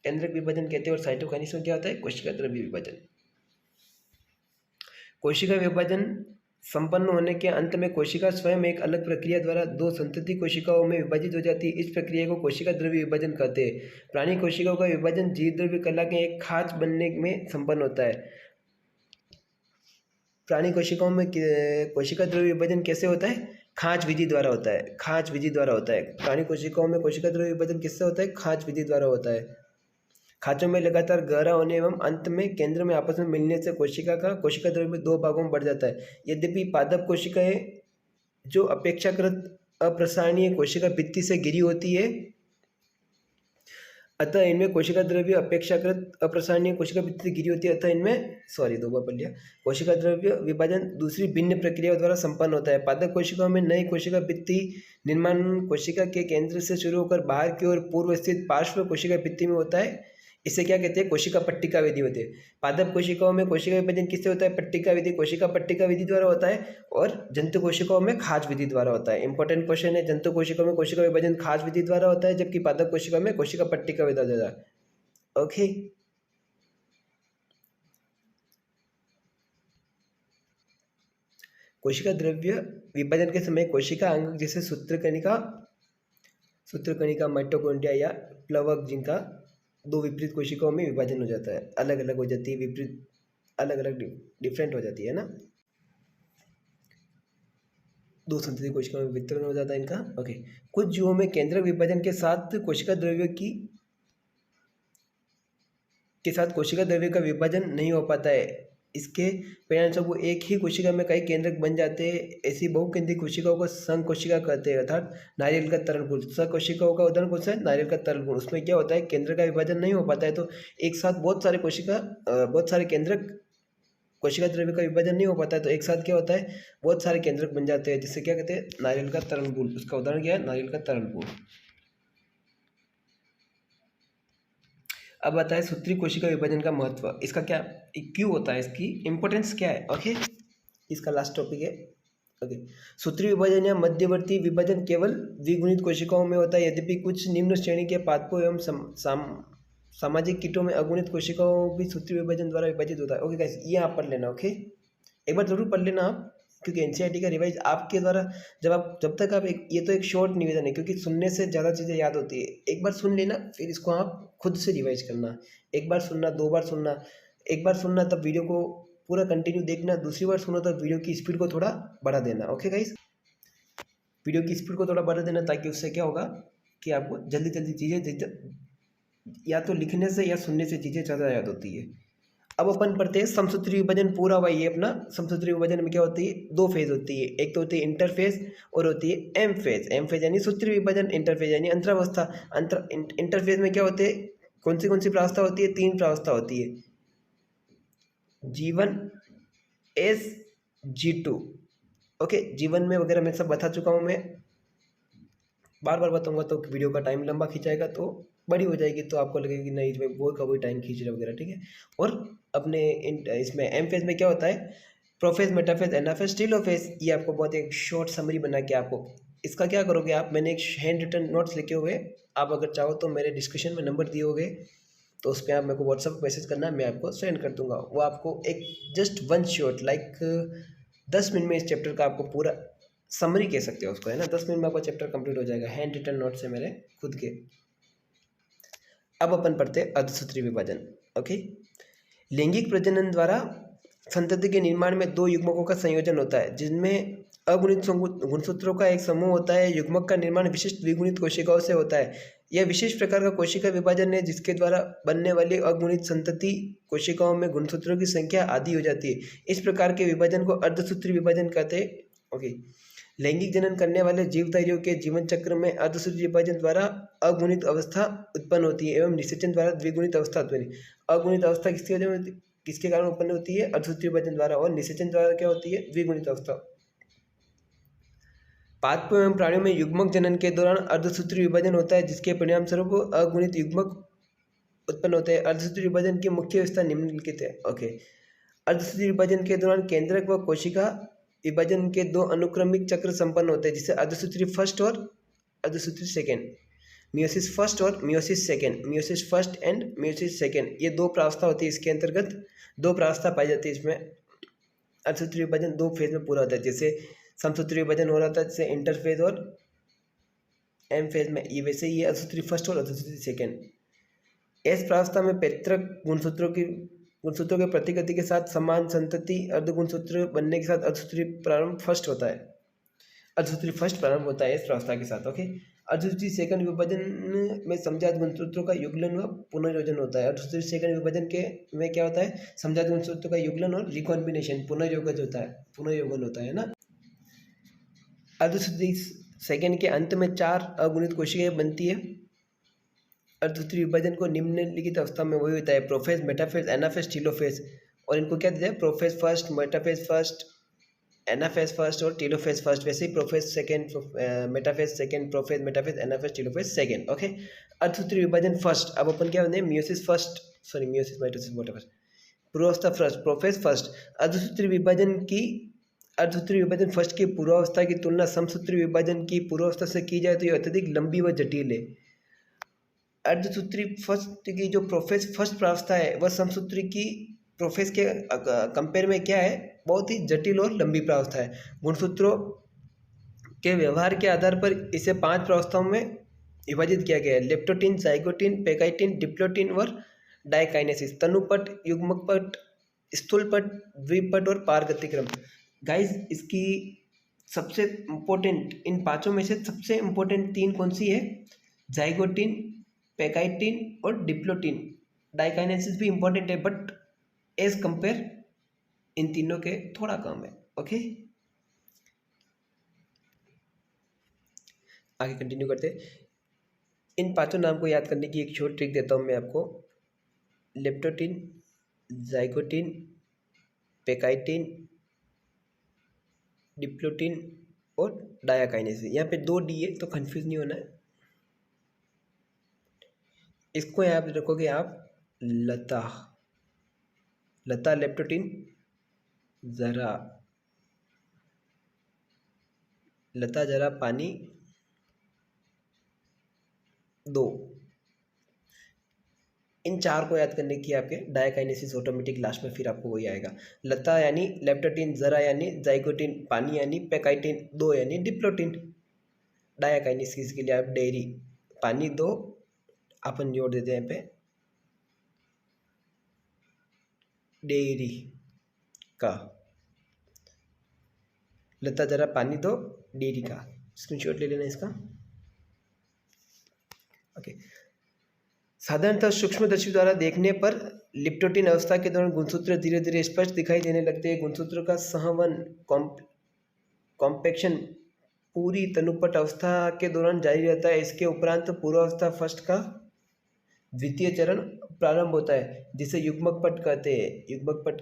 केंद्रक विभाजन कहते हैं। और साइटोकाइनेसिस में क्या होता है, कोशिका द्रव्य विभाजन। कोशिका विभाजन संपन्न होने के अंत में कोशिका स्वयं एक अलग प्रक्रिया द्वारा दो संतति कोशिकाओं में विभाजित हो जाती है। इस प्रक्रिया को कोशिका द्रव्य विभाजन कहते हैं। प्राणी कोशिकाओं का विभाजन जीव द्रव्य कला के एक खाच बनने में संपन्न होता है। प्राणी कोशिकाओं में कोशिका द्रव्य विभाजन कैसे होता है, खांच विधि द्वारा होता है। खांच विधि द्वारा होता है। प्राणी कोशिकाओं में कोशिका द्रव्य विभाजन किससे होता है, खांच विधि द्वारा होता है। खांचों में लगातार गहरा होने एवं अंत में केंद्र में आपस में मिलने से कोशिका द्रव्य में 2 भागों में बढ़ जाता है। यद्यपि पादप कोशिकाएं जो अपेक्षाकृत अप्रसारणीय कोशिका भित्ति से घिरी होती है, अतः इनमें कोशिका द्रव्य अपेक्षाकृत अप्रसारणीय कोशिका भित्ति से घिरी होती है। अतः इनमें 2 बार पढ़ लिया। कोशिका द्रव्य विभाजन दूसरी भिन्न प्रक्रियाओं द्वारा संपन्न होता है। पादप कोशिकाओं में नई कोशिका भित्ति निर्माण कोशिका के केंद्र से शुरू होकर बाहर की ओर पूर्व स्थित पार्श्व कोशिका भित्ति में होता है। इसे क्या कहते हैं, कोशिका पट्टिका विधि होती है। पादप कोशिकाओं में कोशिका विभाजन किससे होता है, पट्टिका विधि, कोशिका पट्टिका विधि द्वारा होता है। और जंतु कोशिकाओं में खाच विधि द्वारा होता है। इंपॉर्टेंट क्वेश्चन है, जंतु कोशिकाओं में कोशिका विभाजन खाच विधि द्वारा होता है, जबकि पादप कोशिकाओं में कोशिका पट्टिका विधि द्वारा। ओके, कोशिका द्रव्य विभाजन के समय कोशिका अंग जैसे सूत्रकणिका, माइटोकॉन्ड्रिया या प्लवक, जिनका 2 विपरीत कोशिकाओं में विभाजन हो जाता है, अलग अलग हो जाती है, विपरीत अलग अलग डिफरेंट हो जाती है ना, 2 संतति कोशिकाओं में वितरण हो जाता है इनका। ओके, कुछ जीवों में केंद्रक विभाजन के साथ कोशिका द्रव्य का विभाजन नहीं हो पाता है। इसके परिणामस्वरूप वो एक ही कोशिका में कई केंद्रक बन जाते हैं। ऐसी बहुकेंद्रीय कोशिकाओं को संघ कोशिका कहते हैं, अर्थात नारियल का तरल फूल। संघ कोशिकाओं का उदाहरण कौन सा है, नारियल का तरल फूल। उसमें क्या होता है, केंद्र का विभाजन नहीं हो पाता है, तो एक साथ बहुत सारे केंद्रक कोशिका द्रव्य का विभाजन नहीं हो पाता है, तो एक साथ क्या होता है, बहुत सारे केंद्रक बन जाते हैं, जिससे क्या कहते हैं, नारियल का तरल फूल। उसका उदाहरण क्या है, नारियल का तरल फूल। अब आता है सूत्री कोशिका विभाजन का महत्व, इसका क्या क्यों होता है, इसकी इंपॉर्टेंस क्या है। ओके, इसका लास्ट टॉपिक है। ओके, सूत्री विभाजन या मध्यवर्ती विभाजन केवल द्विगुणित कोशिकाओं में होता है, यद्यपि कुछ निम्न श्रेणी के पादपों एवं सामाजिक कीटों में अगुणित कोशिकाओं भी सूत्री विभाजन द्वारा विभाजित होता है। ओके गाइस, ये आप पढ़ लेना। ओके, एक बार जरूर पढ़ लेना आप, क्योंकि एनसीईआरटी का रिवाइज आपके द्वारा जब तक आप ये तो एक शॉर्ट निवेदन है, क्योंकि सुनने से ज़्यादा चीज़ें याद होती है। एक बार सुन लेना, फिर इसको आप खुद से रिवाइज करना। एक बार सुनना, 2 बार सुनना। एक बार सुनना तब वीडियो को पूरा कंटिन्यू देखना, दूसरी बार सुनो तो वीडियो की स्पीड को थोड़ा बढ़ा देना। ओके गाइस, वीडियो की स्पीड को थोड़ा बढ़ा देना, ताकि उससे क्या होगा कि आपको जल्दी जल्दी चीज़ें या तो लिखने से या सुनने से चीज़ें ज़्यादा याद होती है। अब अपन पढ़ते हैं समसूत्री विभाजन पूरा हुआ। ये अपना समसूत्री विभाजन में क्या होती है, 2 फेज होती है। एक तो होती है इंटरफेज और होती है एम फेज। एम फेज यानी सूत्री विभाजन, इंटरफेज यानी अंतरावस्था। इंटरफेज में क्या होते हैं, कौन सी प्रावस्था होती है, 3 प्रावस्था होती है, G1S G2। ओके, G1 में वगैरह मैं सब बता चुका हूँ, मैं बार बार बताऊंगा तो वीडियो का टाइम लंबा खिंचाएगा, तो बड़ी हो जाएगी, तो आपको लगेगा कि नहीं इसमें वो का वही टाइम खींच रहा वगैरह, ठीक है। और अपने इसमें एम फेज में क्या होता है, प्रोफेज, मेटाफेज, एनाफेज, टेलोफेज। ये आपको बहुत एक शॉर्ट समरी बना के आपको इसका क्या करोगे आप, मैंने एक हैंड रिटन नोट्स लिखे हुए, आप अगर चाहो तो मेरे डिस्क्रिप्शन में नंबर दिए होंगे, तो उस पर आप मेरे को व्हाट्सएप पर मैसेज करना, मैं आपको सेंड कर दूंगा। वो आपको एक जस्ट 1 शॉट लाइक 10 मिनट में इस चैप्टर का आपको पूरा समरी कह सकते हो उसको, है ना। 10 मिनट में आपका चैप्टर कंप्लीट हो जाएगा, हैंड रिटन नोट्स है मेरे खुद के। अब अपन पढ़ते हैं अर्धसूत्री विभाजन। ओके, लैंगिक प्रजनन द्वारा संतति के निर्माण में दो युग्मकों का संयोजन होता है, जिनमें अगुणित गुणसूत्रों का एक समूह होता है। युग्मक का निर्माण विशिष्ट द्विगुणित कोशिकाओं से होता है। यह विशेष प्रकार का कोशिका विभाजन है जिसके द्वारा बनने वाली अगुणित संतति कोशिकाओं में गुणसूत्रों की संख्या आधी हो जाती है। इस प्रकार के विभाजन को अर्धसूत्री विभाजन कहते हैं। ओके, लैंगिक जनन करने वाले जीवधारियों के जीवन चक्र में अर्धसूत्री विभाजन द्वारा अगुणित अवस्था उत्पन्न होती है एवं निषेचन द्वारा द्विगुणित अवस्था उत्पन्न। अगुणित अवस्था किसके कारण उत्पन्न होती है? अर्धसूत्री विभाजन द्वारा। और निषेचन द्वारा क्या होती है? द्विगुणित अवस्था। पादपों एवं प्राणियों में युग्मक जनन के दौरान अर्धसूत्री विभाजन होता है, जिसके परिणाम स्वरूप अगुणित युग्मक उत्पन्न होते हैं। अर्धसूत्री विभाजन की मुख्य व्यवस्था निम्नलिखित है। ओके, अर्धसूत्री विभाजन के दौरान केंद्रक व कोशिका विभाजन के दो अनुक्रमिक चक्र संपन्न होते हैं, जिसे अर्धसूत्री फर्स्ट और अर्धसूत्री सेकेंड, मियोसिस फर्स्ट और meiosis second, meiosis first and meiosis second, ये दो प्रावस्था होती है। इसके अंतर्गत दो प्रावस्था पाई जाती है। इसमें अर्धसूत्री विभाजन दो फेज में पूरा होता है। जैसे समसूत्री विभाजन हो रहा था जैसे इंटरफेज और एम फेज में, ये वैसे ही अर्धसूत्री फर्स्ट और अर्धसूत्री सेकेंड। इस प्रावस्था में पैतृक गुणसूत्रों के प्रतिगति के साथ समान संतति अर्धगुणसूत्र बनने के साथ अर्धसूत्री प्रारंभ फर्स्ट होता है। अर्धसूत्री फर्स्ट प्रारंभ होता है इस प्रावस्था के साथ। ओके, अर्धसूत्री सेकंड विभाजन में समजात गुणसूत्रों का युगलन व पुनर्योजन होता है। अर्धसूत्री सेकंड विभाजन के में क्या होता है? समजात गुणसूत्रों का युगलन और रिकॉम्बिनेशन, पुनर्योगज होता है, पुनर्योगन होता है ना। अर्धसूत्री सेकंड के अंत में 4 अगुणित कोशिकाएं बनती है। अर्धसूत्री विभाजन को निम्नलिखित अवस्था में वही होता है: प्रोफेज, मेटाफेज, एनाफेज, टीलोफेज। और इनको क्या दिया है? Prophase first, metaphase first, anaphase first और टीलोफेज फर्स्ट। वैसे ही prophase second, metaphase second, prophase, metaphase, anaphase, telophase second. Okay, अर्धसूत्री विभाजन फर्स्ट। अब अपन क्या बने? Meiosis first, sorry meiosis, mitosis, whatever, पूर्वावस्था फर्स्ट, प्रोफेज फर्स्ट। अर्धसूत्री विभाजन फर्स्ट की पूर्वावस्था की तुलना समसूत्री विभाजन की पूर्वावस्था से की जाए तो यह अत्यधिक लंबी व जटिल है। अर्धसूत्री फर्स्ट की जो प्रोफेज फर्स्ट प्रावस्था है वह समसूत्री की प्रोफेज के कंपेयर में क्या है? बहुत ही जटिल और लंबी प्रावस्था है। गुणसूत्रों के व्यवहार के आधार पर इसे 5 प्रावस्थाओं में विभाजित किया गया है: लेप्टोटीन, जाइगोटीन, पेकाइटिन, डिप्लोटीन और डाइकाइनेसिस। तनुपट, युग्मकपट, स्थूलपट, द्विपट और पारगतिक्रम। गाइस, इसकी सबसे इम्पोर्टेंट, इन पांचों में से सबसे इम्पोर्टेंट 3 कौन सी है? जाइगोटीन, पेकाइटिन और डिप्लोटीन। डाइकाइनेसिस भी इम्पोर्टेंट है बट एज कंपेयर इन तीनों के थोड़ा कम है। ओके, आगे कंटिन्यू करते हैं। इन पांचों नाम को याद करने की एक छोटी ट्रिक देता हूँ मैं आपको। लेप्टोटीन, जाइगोटीन, पेकाइटिन, डिप्लोटीन और डायाकाइनेसिस। यहाँ पे 2 डी है तो कंफ्यूज नहीं होना है। इसको यहाँ पे रखोगे आप लता, लेप्टोटीन, जरा, लता जरा पानी 2। इन 4 को याद करने की आपके डायकाइनेसिस ऑटोमेटिक लास्ट में फिर आपको वही आएगा। लता यानी लेप्टोटीन, जरा यानी जाइगोटीन, पानी यानी पेकाइटिन, 2 यानी डिप्लोटीन। डायकाइनेसिस के लिए आप डेयरी, पानी 2 अपन जोड़ देते हैं यहाँ पे डेयरी का, लता जरा पानी 2 डेयरी का। स्क्रीनशॉट ले लेना इसका। ओके, साधारणतः सूक्ष्मदर्शी द्वारा देखने पर लिप्टोटीन अवस्था के दौरान गुणसूत्र धीरे धीरे स्पष्ट दिखाई देने लगते हैं। गुणसूत्र का संवहन कॉम्पेक्शन पूरी तनुपट अवस्था के दौरान जारी रहता है। इसके उपरांत पूर्वावस्था फर्स्ट का द्वितीय चरण प्रारंभ होता है, जिसे युग्मक पट कहते हैं। युग्मक पट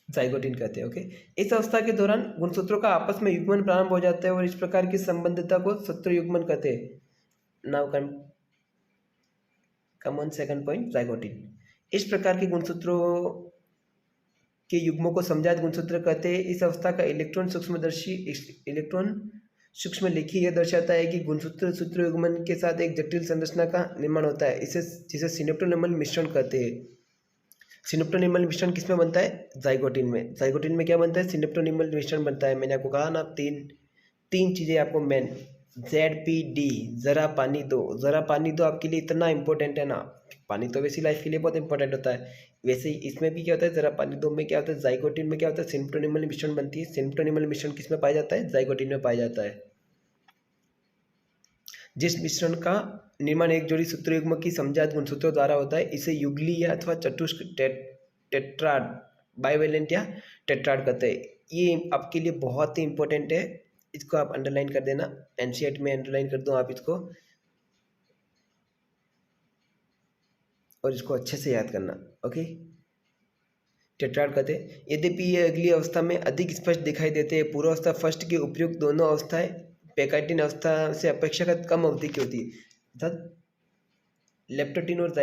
जाइगोटीन कहते हैं। ओके, इस अवस्था के दौरान गुणसूत्रों का आपस में युग्मन प्रारंभ हो जाता है और इस प्रकार की संबंधितता को सत्र युग्मन कहते हैं। Now come on second point, zygotene. इस प्रकार के गुणसूत्रों के युग्मों को समजात गुणसूत्र कहते हैं। इस अवस्था का इलेक्ट्रॉन सूक्ष्म लेखी यह दर्शाता है कि गुणसूत्र सूत्र युग्मन के साथ एक जटिल संरचना का निर्माण होता है, जिसे सिनेप्टोनेमल मिश्रण कहते हैं। सिनेप्टोनिमल मिश्रण किस में बनता है? जाइगोटिन में। जाइगोटिन में क्या बनता है? सिनेप्टोनिमल मिश्रण बनता है। मैंने आपको कहा ना, तीन चीज़ें आपको मेन, ZPD, ज़रा पानी दो। ज़रा पानी दो आपके लिए इतना इंपॉर्टेंट है ना, पानी तो वैसी लाइफ के लिए बहुत इंपॉर्टेंट होता है, वैसे ही इसमें भी क्या होता है, ज़रा पानी दो में क्या होता है, जाइगोटिन में क्या होता है, सिनेप्टोनिमल मिश्रण बनती है। सिनेप्टोनिमल मिश्रण किस में पाया जाता है? जाइगोटिन में पाया जाता है। जिस मिश्रण का निर्माण एक जोड़ी सूत्रयुग्म की समजात गुणसूत्रों द्वारा होता है, इसे युगली या अथवा चतुष्क टेट्राड, बाइवेलेंट या टेट्राड कहते हैं। ये आपके लिए बहुत ही इंपॉर्टेंट है, इसको आप अंडरलाइन कर देना। एनसीईआरटी में अंडरलाइन कर दो आप इसको, और इसको अच्छे से याद करना। ओके, टेट्राड कहते हैं। यद्यपि ये अगली अवस्था में अधिक स्पष्ट दिखाई देते हैं, पूर्वावस्था फर्स्ट के उपयुक्त दोनों अवस्थाएं पैकाइटिन अवस्था से अपेक्षाकृत कम अवधि की होती है, अर्थात लेप्टोटिन और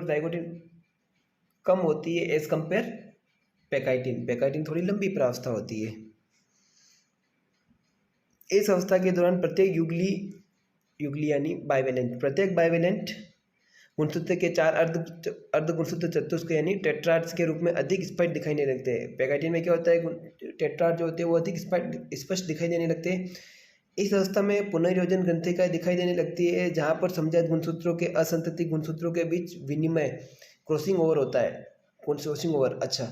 जाइगोटिन कम होती है एज कंपेयर पैकाइटिन। पैकाइटिन थोड़ी लंबी प्रावस्था होती है। इस अवस्था के दौरान प्रत्येक युगली यानी बाइवेलेंट, प्रत्येक बाइवेलेंट गुणसूत्र के 4 अर्ध गुणसूत्र चतुष्क यानी टेट्राड्स के रूप में अधिक स्पष्ट दिखाई देने लगते हैं। पैकाइटिन में क्या होता है, टेट्राड जो होते हैं वो अधिक स्पष्ट दिखाई देने लगते हैं। इस अवस्था में पुनर्योजन ग्रंथिकाएं दिखाई देने लगती है, जहाँ पर समजात गुणसूत्रों के असंतति गुणसूत्रों के बीच विनिमय, क्रॉसिंग ओवर होता है। क्रॉसिंग ओवर, अच्छा,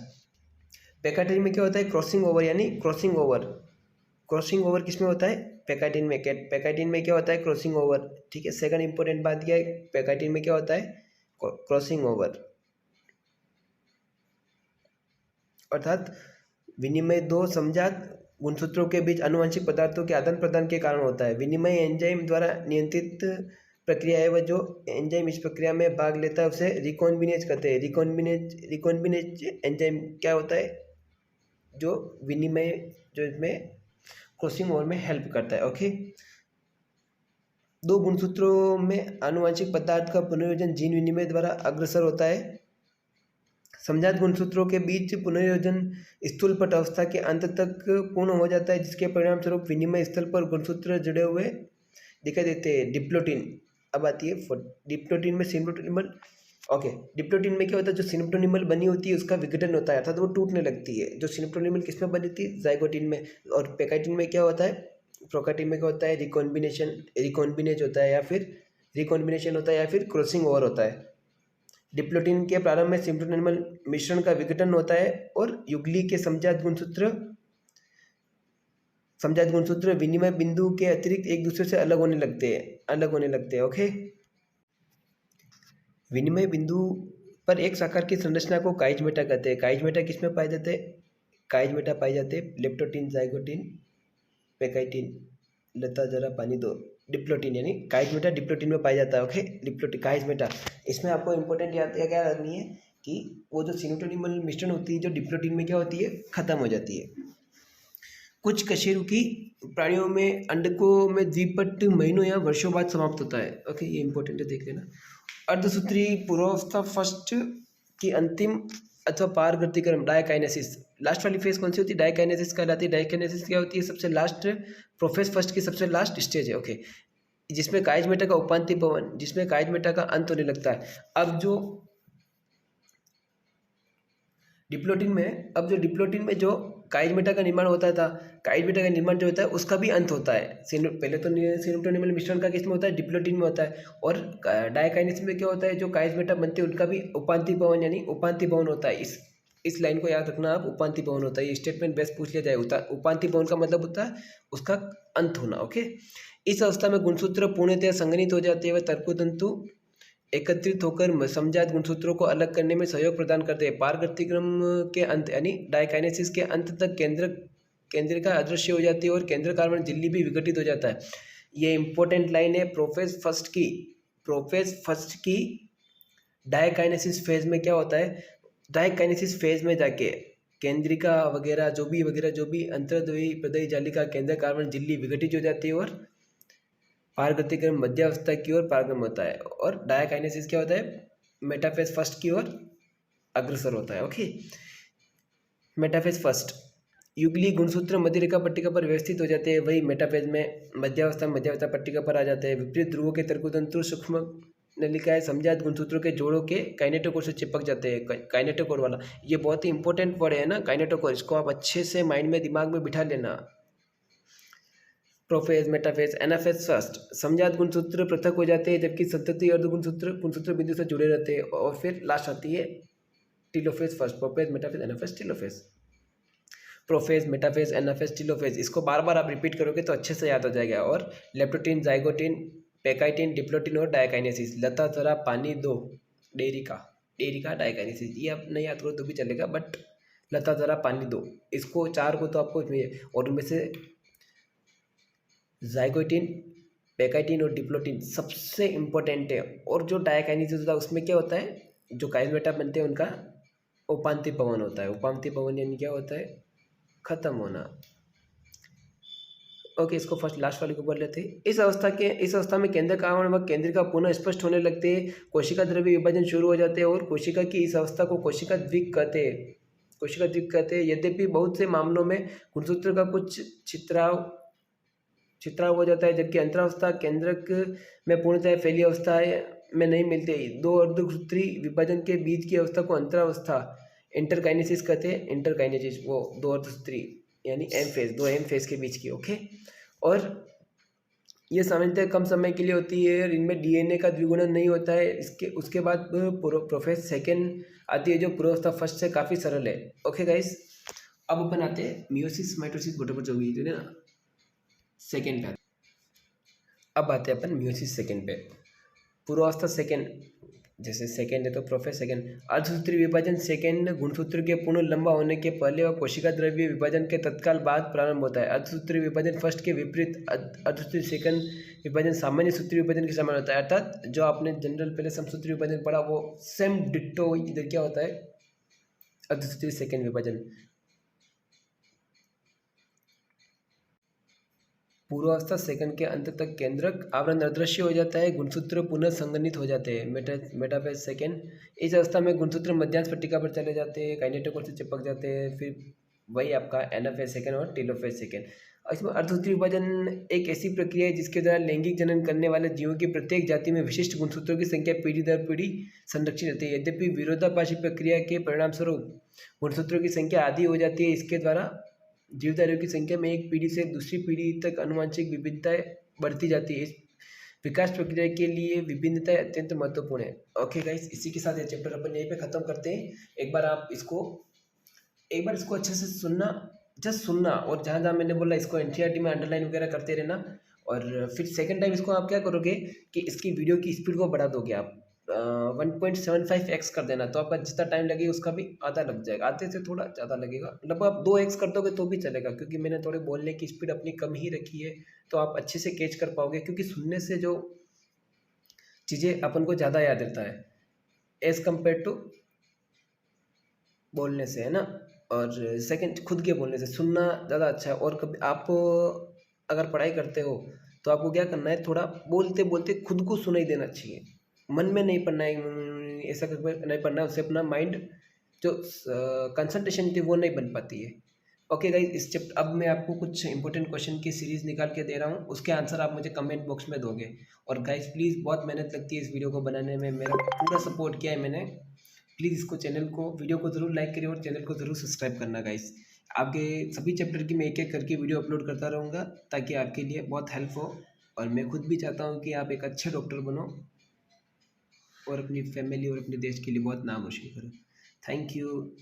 पैकाइटिन में क्या होता है? क्रॉसिंग ओवर यानी क्रॉसिंग ओवर। क्रॉसिंग ओवर किस में होता है? पैकाइटिन में। पैकाइटिन में क्या होता है? Crossing over. ठीक है, सेकंड इंपॉर्टेंट बात क्या है, पैकाइटिन में क्या होता है? क्रॉसिंग ओवर, अर्थात विनिमय दो समजात गुणसूत्रों के बीच आनुवंशिक पदार्थों के आदान प्रदान के कारण होता है। विनिमय एंजाइम द्वारा नियंत्रित प्रक्रिया है, वह जो एंजाइम इस प्रक्रिया में भाग लेता है उसे रिकॉम्बिनेज कहते हैं। रिकॉम्बिनेज एंजाइम क्या होता है? जो विनिमय, जो इसमें क्रॉसिंग ओवर में हेल्प करता है। ओके, दो गुणसूत्रों में आनुवंशिक पदार्थ का पुनर्योजन जीन विनिमय द्वारा अग्रसर होता है। समजात गुणसूत्रों के बीच पुनर्योजन स्थूलपट अवस्था के अंत तक पूर्ण हो जाता है, जिसके परिणाम स्वरूप विनिमय स्थल पर गुणसूत्र जुड़े हुए दिखाई देते हैं। डिप्लोटिन, अब आती है डिप्लोटिन में सिनेप्टोनिमल। ओके, डिप्लोटिन में क्या होता है, जो सिनेप्टोनिमल बनी होती है उसका विघटन होता है, अर्थात वो टूटने लगती है। जो सिनेप्टोनिमल किस में बनी थी? जाइगोटिन में। और पैकाइटिन में क्या होता है? प्रोकाइटिन में क्या होता है? रिकॉम्बिनेज होता है, या फिर क्रॉसिंग ओवर होता है। डिप्लोटिन के प्रारंभ में सिनेप्टोनिमल मिश्रण का विघटन होता है और युगली के समजात गुणसूत्र विनिमय बिंदु के अतिरिक्त एक दूसरे से अलग होने लगते हैं। ओके, विनिमय बिंदु पर एक साकार की संरचना को काइजमेटा कहते हैं। काइजमेटा किस में पाए जाते हैं? काइजमेटा पाए जाते हैं लेप्टोटिन, जाइगोटिन, पैकाइटिन, लता जरा पानी दो, डिप्लोटिन, यानी काइजमेटा डिप्लोटिन में पाया जाता है। Okay, diplotene chiasmata. इसमें आपको इंपॉर्टेंट याद क्या रखनी है कि वो जो सिनेप्टोनिमल मिश्रण होती है जो डिप्लोटिन में क्या होती है? खत्म हो जाती है। कुछ कशेरुकी प्राणियों में अंडकों में द्विपट महीनों या वर्षों बाद समाप्त होता है। ओके, ये इंपॉर्टेंट है, देख लेना। अर्धसूत्री पूर्वावस्था फर्स्ट की अंतिम अथवा पारगतिक्रम डायकाइनेसिस, लास्ट वाली फेज कौन सी होती है? डायकाइनेसिस कहलाती है। डायकाइनेसिस क्या होती है? सबसे लास्ट, प्रोफेज फर्स्ट की सबसे लास्ट स्टेज है। ओके, जिसमें काइजमेटा का उपांत्य भवन, जिसमें काइजमेटा का अंत होने लगता है। अब जो डिप्लोटिन में जो काइजमेटा का निर्माण होता था, काइजमेटा का निर्माण जो होता है उसका भी अंत होता है। पहले तो सिनेप्टोनिमल मिश्रण का किसमें होता है? डिप्लोटिन में होता है। और डायकाइनेसिस में क्या होता है? जो काइजमेटा बनते हैं उनका भी उपांत्य भवन यानी उपांत्य भवन होता है। इस लाइन को याद रखना आप, उपांत्य भवन होता है। ये स्टेटमेंट बेस्ट पूछ लिया जाए। उपांत्य भवन का मतलब होता है उसका अंत होना। ओके, इस अवस्था में गुणसूत्र पूर्णतः संघनित हो जाते हैं व तर्कतंतु एकत्रित होकर समजात गुणसूत्रों को अलग करने में सहयोग प्रदान करते हैं। पारगतिक्रम के अंत यानी डायकाइनेसिस के अंत तक केंद्रिका अदृश्य हो जाती है और केंद्र कार्बन झिल्ली भी विघटित हो जाता है। ये इंपॉर्टेंट लाइन है प्रोफेज फर्स्ट की डायकाइनेसिस फेज में क्या होता है? डायकाइनेसिस फेज में जाके केंद्रिका वगैरह जो भी अंतर्द्वयी प्रदयी जालिका केंद्र कार्बन झिल्ली विघटित हो जाती है और पारगतिक्रम मध्यावस्था की ओर पारगम होता है। और डायकाइनेसिस क्या होता है? मेटाफेज फर्स्ट की ओर अग्रसर होता है। ओके, मेटाफेज फर्स्ट युगली गुणसूत्र मध्यरेखा पट्टिका पर व्यवस्थित हो जाते हैं, वही मेटाफेज में मध्यावस्था पट्टिका पर आ जाते हैं। विपरीत ध्रुवों के तर्कतंतु सूक्ष्म ने लिखा है समझात गुणसूत्रों के जोड़ों के काइनेटोकोर से चिपक जाते हैं। काइनेटोकोर वाला ये बहुत ही इंपॉर्टेंट वर्ड है ना, काइनेटोकोर, इसको आप अच्छे से माइंड में दिमाग में बिठा लेना। प्रोफेज, मेटाफेज, एनाफेज फर्स्ट, समझात गुणसूत्र पृथक हो जाते हैं जबकि संतति अर्ध गुणसूत्र गुणसूत्र बिंदु से जुड़े रहते हैं। और फिर लास्ट आती है telophase first, prophase, metaphase, anaphase, telophase. Prophase, metaphase, anaphase, telophase, इसको बार बार आप रिपीट करोगे तो अच्छे से याद हो जाएगा। और लेप्टोटीन, जाइगोटीन, पेकाइटिन, डिप्लोटीन और डायकाइनेसिस, लता जरा पानी दो, डेयरी का डायकाइनेसिस, ये आप नहीं याद करो तो भी चलेगा, बट लता जरा पानी दो, इसको चार को तो आपको और उनमें से जाइगोटीन, पेकाइटिन और डिप्लोटीन सबसे इम्पोर्टेंट है। और जो डायकाइनेसिस होता है उसमें क्या होता है, जो काइनेटा बनते हैं उनका उपांति पवन होता है। उपांति पवन यानी क्या होता है, खत्म होना। ओके, इसको फर्स्ट लास्ट वाले को बोल लेते हैं। इस अवस्था में केंद्र का आवरण व केंद्र का पुनः स्पष्ट होने लगते हैं, कोशिका द्रव्य विभाजन शुरू हो जाते हैं और कोशिका की इस अवस्था को कोशिका द्विक कहते हैं। यद्यपि बहुत से मामलों में गुणसूत्र का कुछ छितराव हो जाता है, जबकि अंतरावस्था केंद्रक में पूर्णतः फैली अवस्था में नहीं मिलते। दो अर्धसूत्री विभाजन के बीच की अवस्था को अंतरावस्था इंटरकाइनेसिस कहते हैं। इंटरकाइनेसिस वो दो अर्धसूत्री यानी एम फेज, दो एम फेज के बीच की। ओके, और ये सामान्यतः कम समय के लिए होती है और इनमें डीएनए का द्विगुणन नहीं होता है। उसके बाद प्रोफेज सेकेंड आती है जो पूर्वावस्था फर्स्ट से काफ़ी सरल है। ओके गाइस, अब अपन आते हैं मियोसिस, माइटोसिस, वोटेवर जो भी है ना सेकेंड पे। अब आते हैं अपन मियोसिस सेकेंड पे। पूर्वावस्था सेकेंड, जैसे सेकेंड है तो प्रोफेज सेकेंड। अर्धसूत्री विभाजन सेकेंड गुणसूत्र के पूर्ण लंबा होने के पहले और कोशिका द्रव्य विभाजन के तत्काल बाद प्रारंभ होता है। अर्धसूत्री विभाजन फर्स्ट के विपरीत अर्धसूत्री सेकेंड विभाजन सामान्य सूत्री विभाजन के समान होता है। अर्थात जो आपने जनरल पहले समसूत्री विभाजन पढ़ा वो सेम डिट्टो इधर क्या होता है, अर्धसूत्री सेकेंड विभाजन। पूर्वावस्था सेकंड के अंत तक केंद्रक आवरण अदृश्य हो जाता है, गुणसूत्र पुनः संगठित हो जाते हैं। मेटाफेज सेकंड, इस अवस्था में गुणसूत्र मध्यांश पट्टिका पर चले जाते हैं, काइनेटोकोर से चिपक जाते हैं। फिर वही आपका एनाफेज सेकंड और टीलोफेज सेकंड। इसमें अर्धसूत्री विभाजन एक ऐसी प्रक्रिया है जिसके द्वारा लैंगिक जनन करने वाले जीवों की प्रत्येक जाति में विशिष्ट गुणसूत्रों की संख्या पीढ़ी दर पीढ़ी संरक्षित रहती है। यद्यपि विरोधाभासी प्रक्रिया के परिणाम स्वरूप गुणसूत्रों की संख्या आधी हो जाती है, इसके द्वारा जीवधारियों की संख्या में एक पीढ़ी से दूसरी पीढ़ी तक आनुवंशिक विभिन्नताएं बढ़ती जाती है। इस विकास प्रक्रिया के लिए विभिन्नताएं अत्यंत महत्वपूर्ण है। ओके गाइस, इसी के साथ ये चैप्टर अपन यहीं पे खत्म करते हैं। एक बार इसको अच्छे से सुनना, जस्ट सुनना, और जहाँ जहाँ मैंने बोला इसको एनसीईआरटी में अंडरलाइन वगैरह करते रहना। और फिर सेकंड टाइम इसको आप क्या करोगे कि इसकी वीडियो की स्पीड को बढ़ा दोगे आप 1.75x कर देना, तो आपका जितना टाइम लगेगा उसका भी आधा लग जाएगा, आधे से थोड़ा ज़्यादा लगेगा। मतलब आप 2x कर दोगे तो भी चलेगा, क्योंकि मैंने थोड़े बोलने की स्पीड अपनी कम ही रखी है, तो आप अच्छे से कैच कर पाओगे। क्योंकि सुनने से जो चीज़ें अपन को ज़्यादा याद रहता है एज़ कम्पेयर टू बोलने से, है ना। और सेकंड, खुद के बोलने से सुनना ज़्यादा अच्छा है। और कभी आप अगर पढ़ाई करते हो तो आपको क्या करना है, थोड़ा बोलते बोलते खुद को सुनाई देना चाहिए, मन में नहीं पढ़ना है, ऐसा नहीं पढ़ना है। उससे अपना माइंड जो कंसंट्रेशन थी वो नहीं बन पाती है। ओके गाइस, इस चैप्टर अब मैं आपको कुछ इंपॉर्टेंट क्वेश्चन की सीरीज़ निकाल के दे रहा हूँ, उसके आंसर आप मुझे कमेंट बॉक्स में दोगे। और गाइस प्लीज़, बहुत मेहनत लगती है इस वीडियो को बनाने में, मेरा पूरा सपोर्ट किया है मैंने। प्लीज़ इसको वीडियो को ज़रूर लाइक करिए और चैनल को ज़रूर सब्सक्राइब करना गाइस। आगे सभी चैप्टर की मैं एक एक करके वीडियो अपलोड करता रहूँगा ताकि आपके लिए बहुत हेल्प हो। और मैं खुद भी चाहता हूँ कि आप एक अच्छे डॉक्टर बनो और अपनी फैमिली और अपने देश के लिए बहुत नाम रोशन करो। Thank you.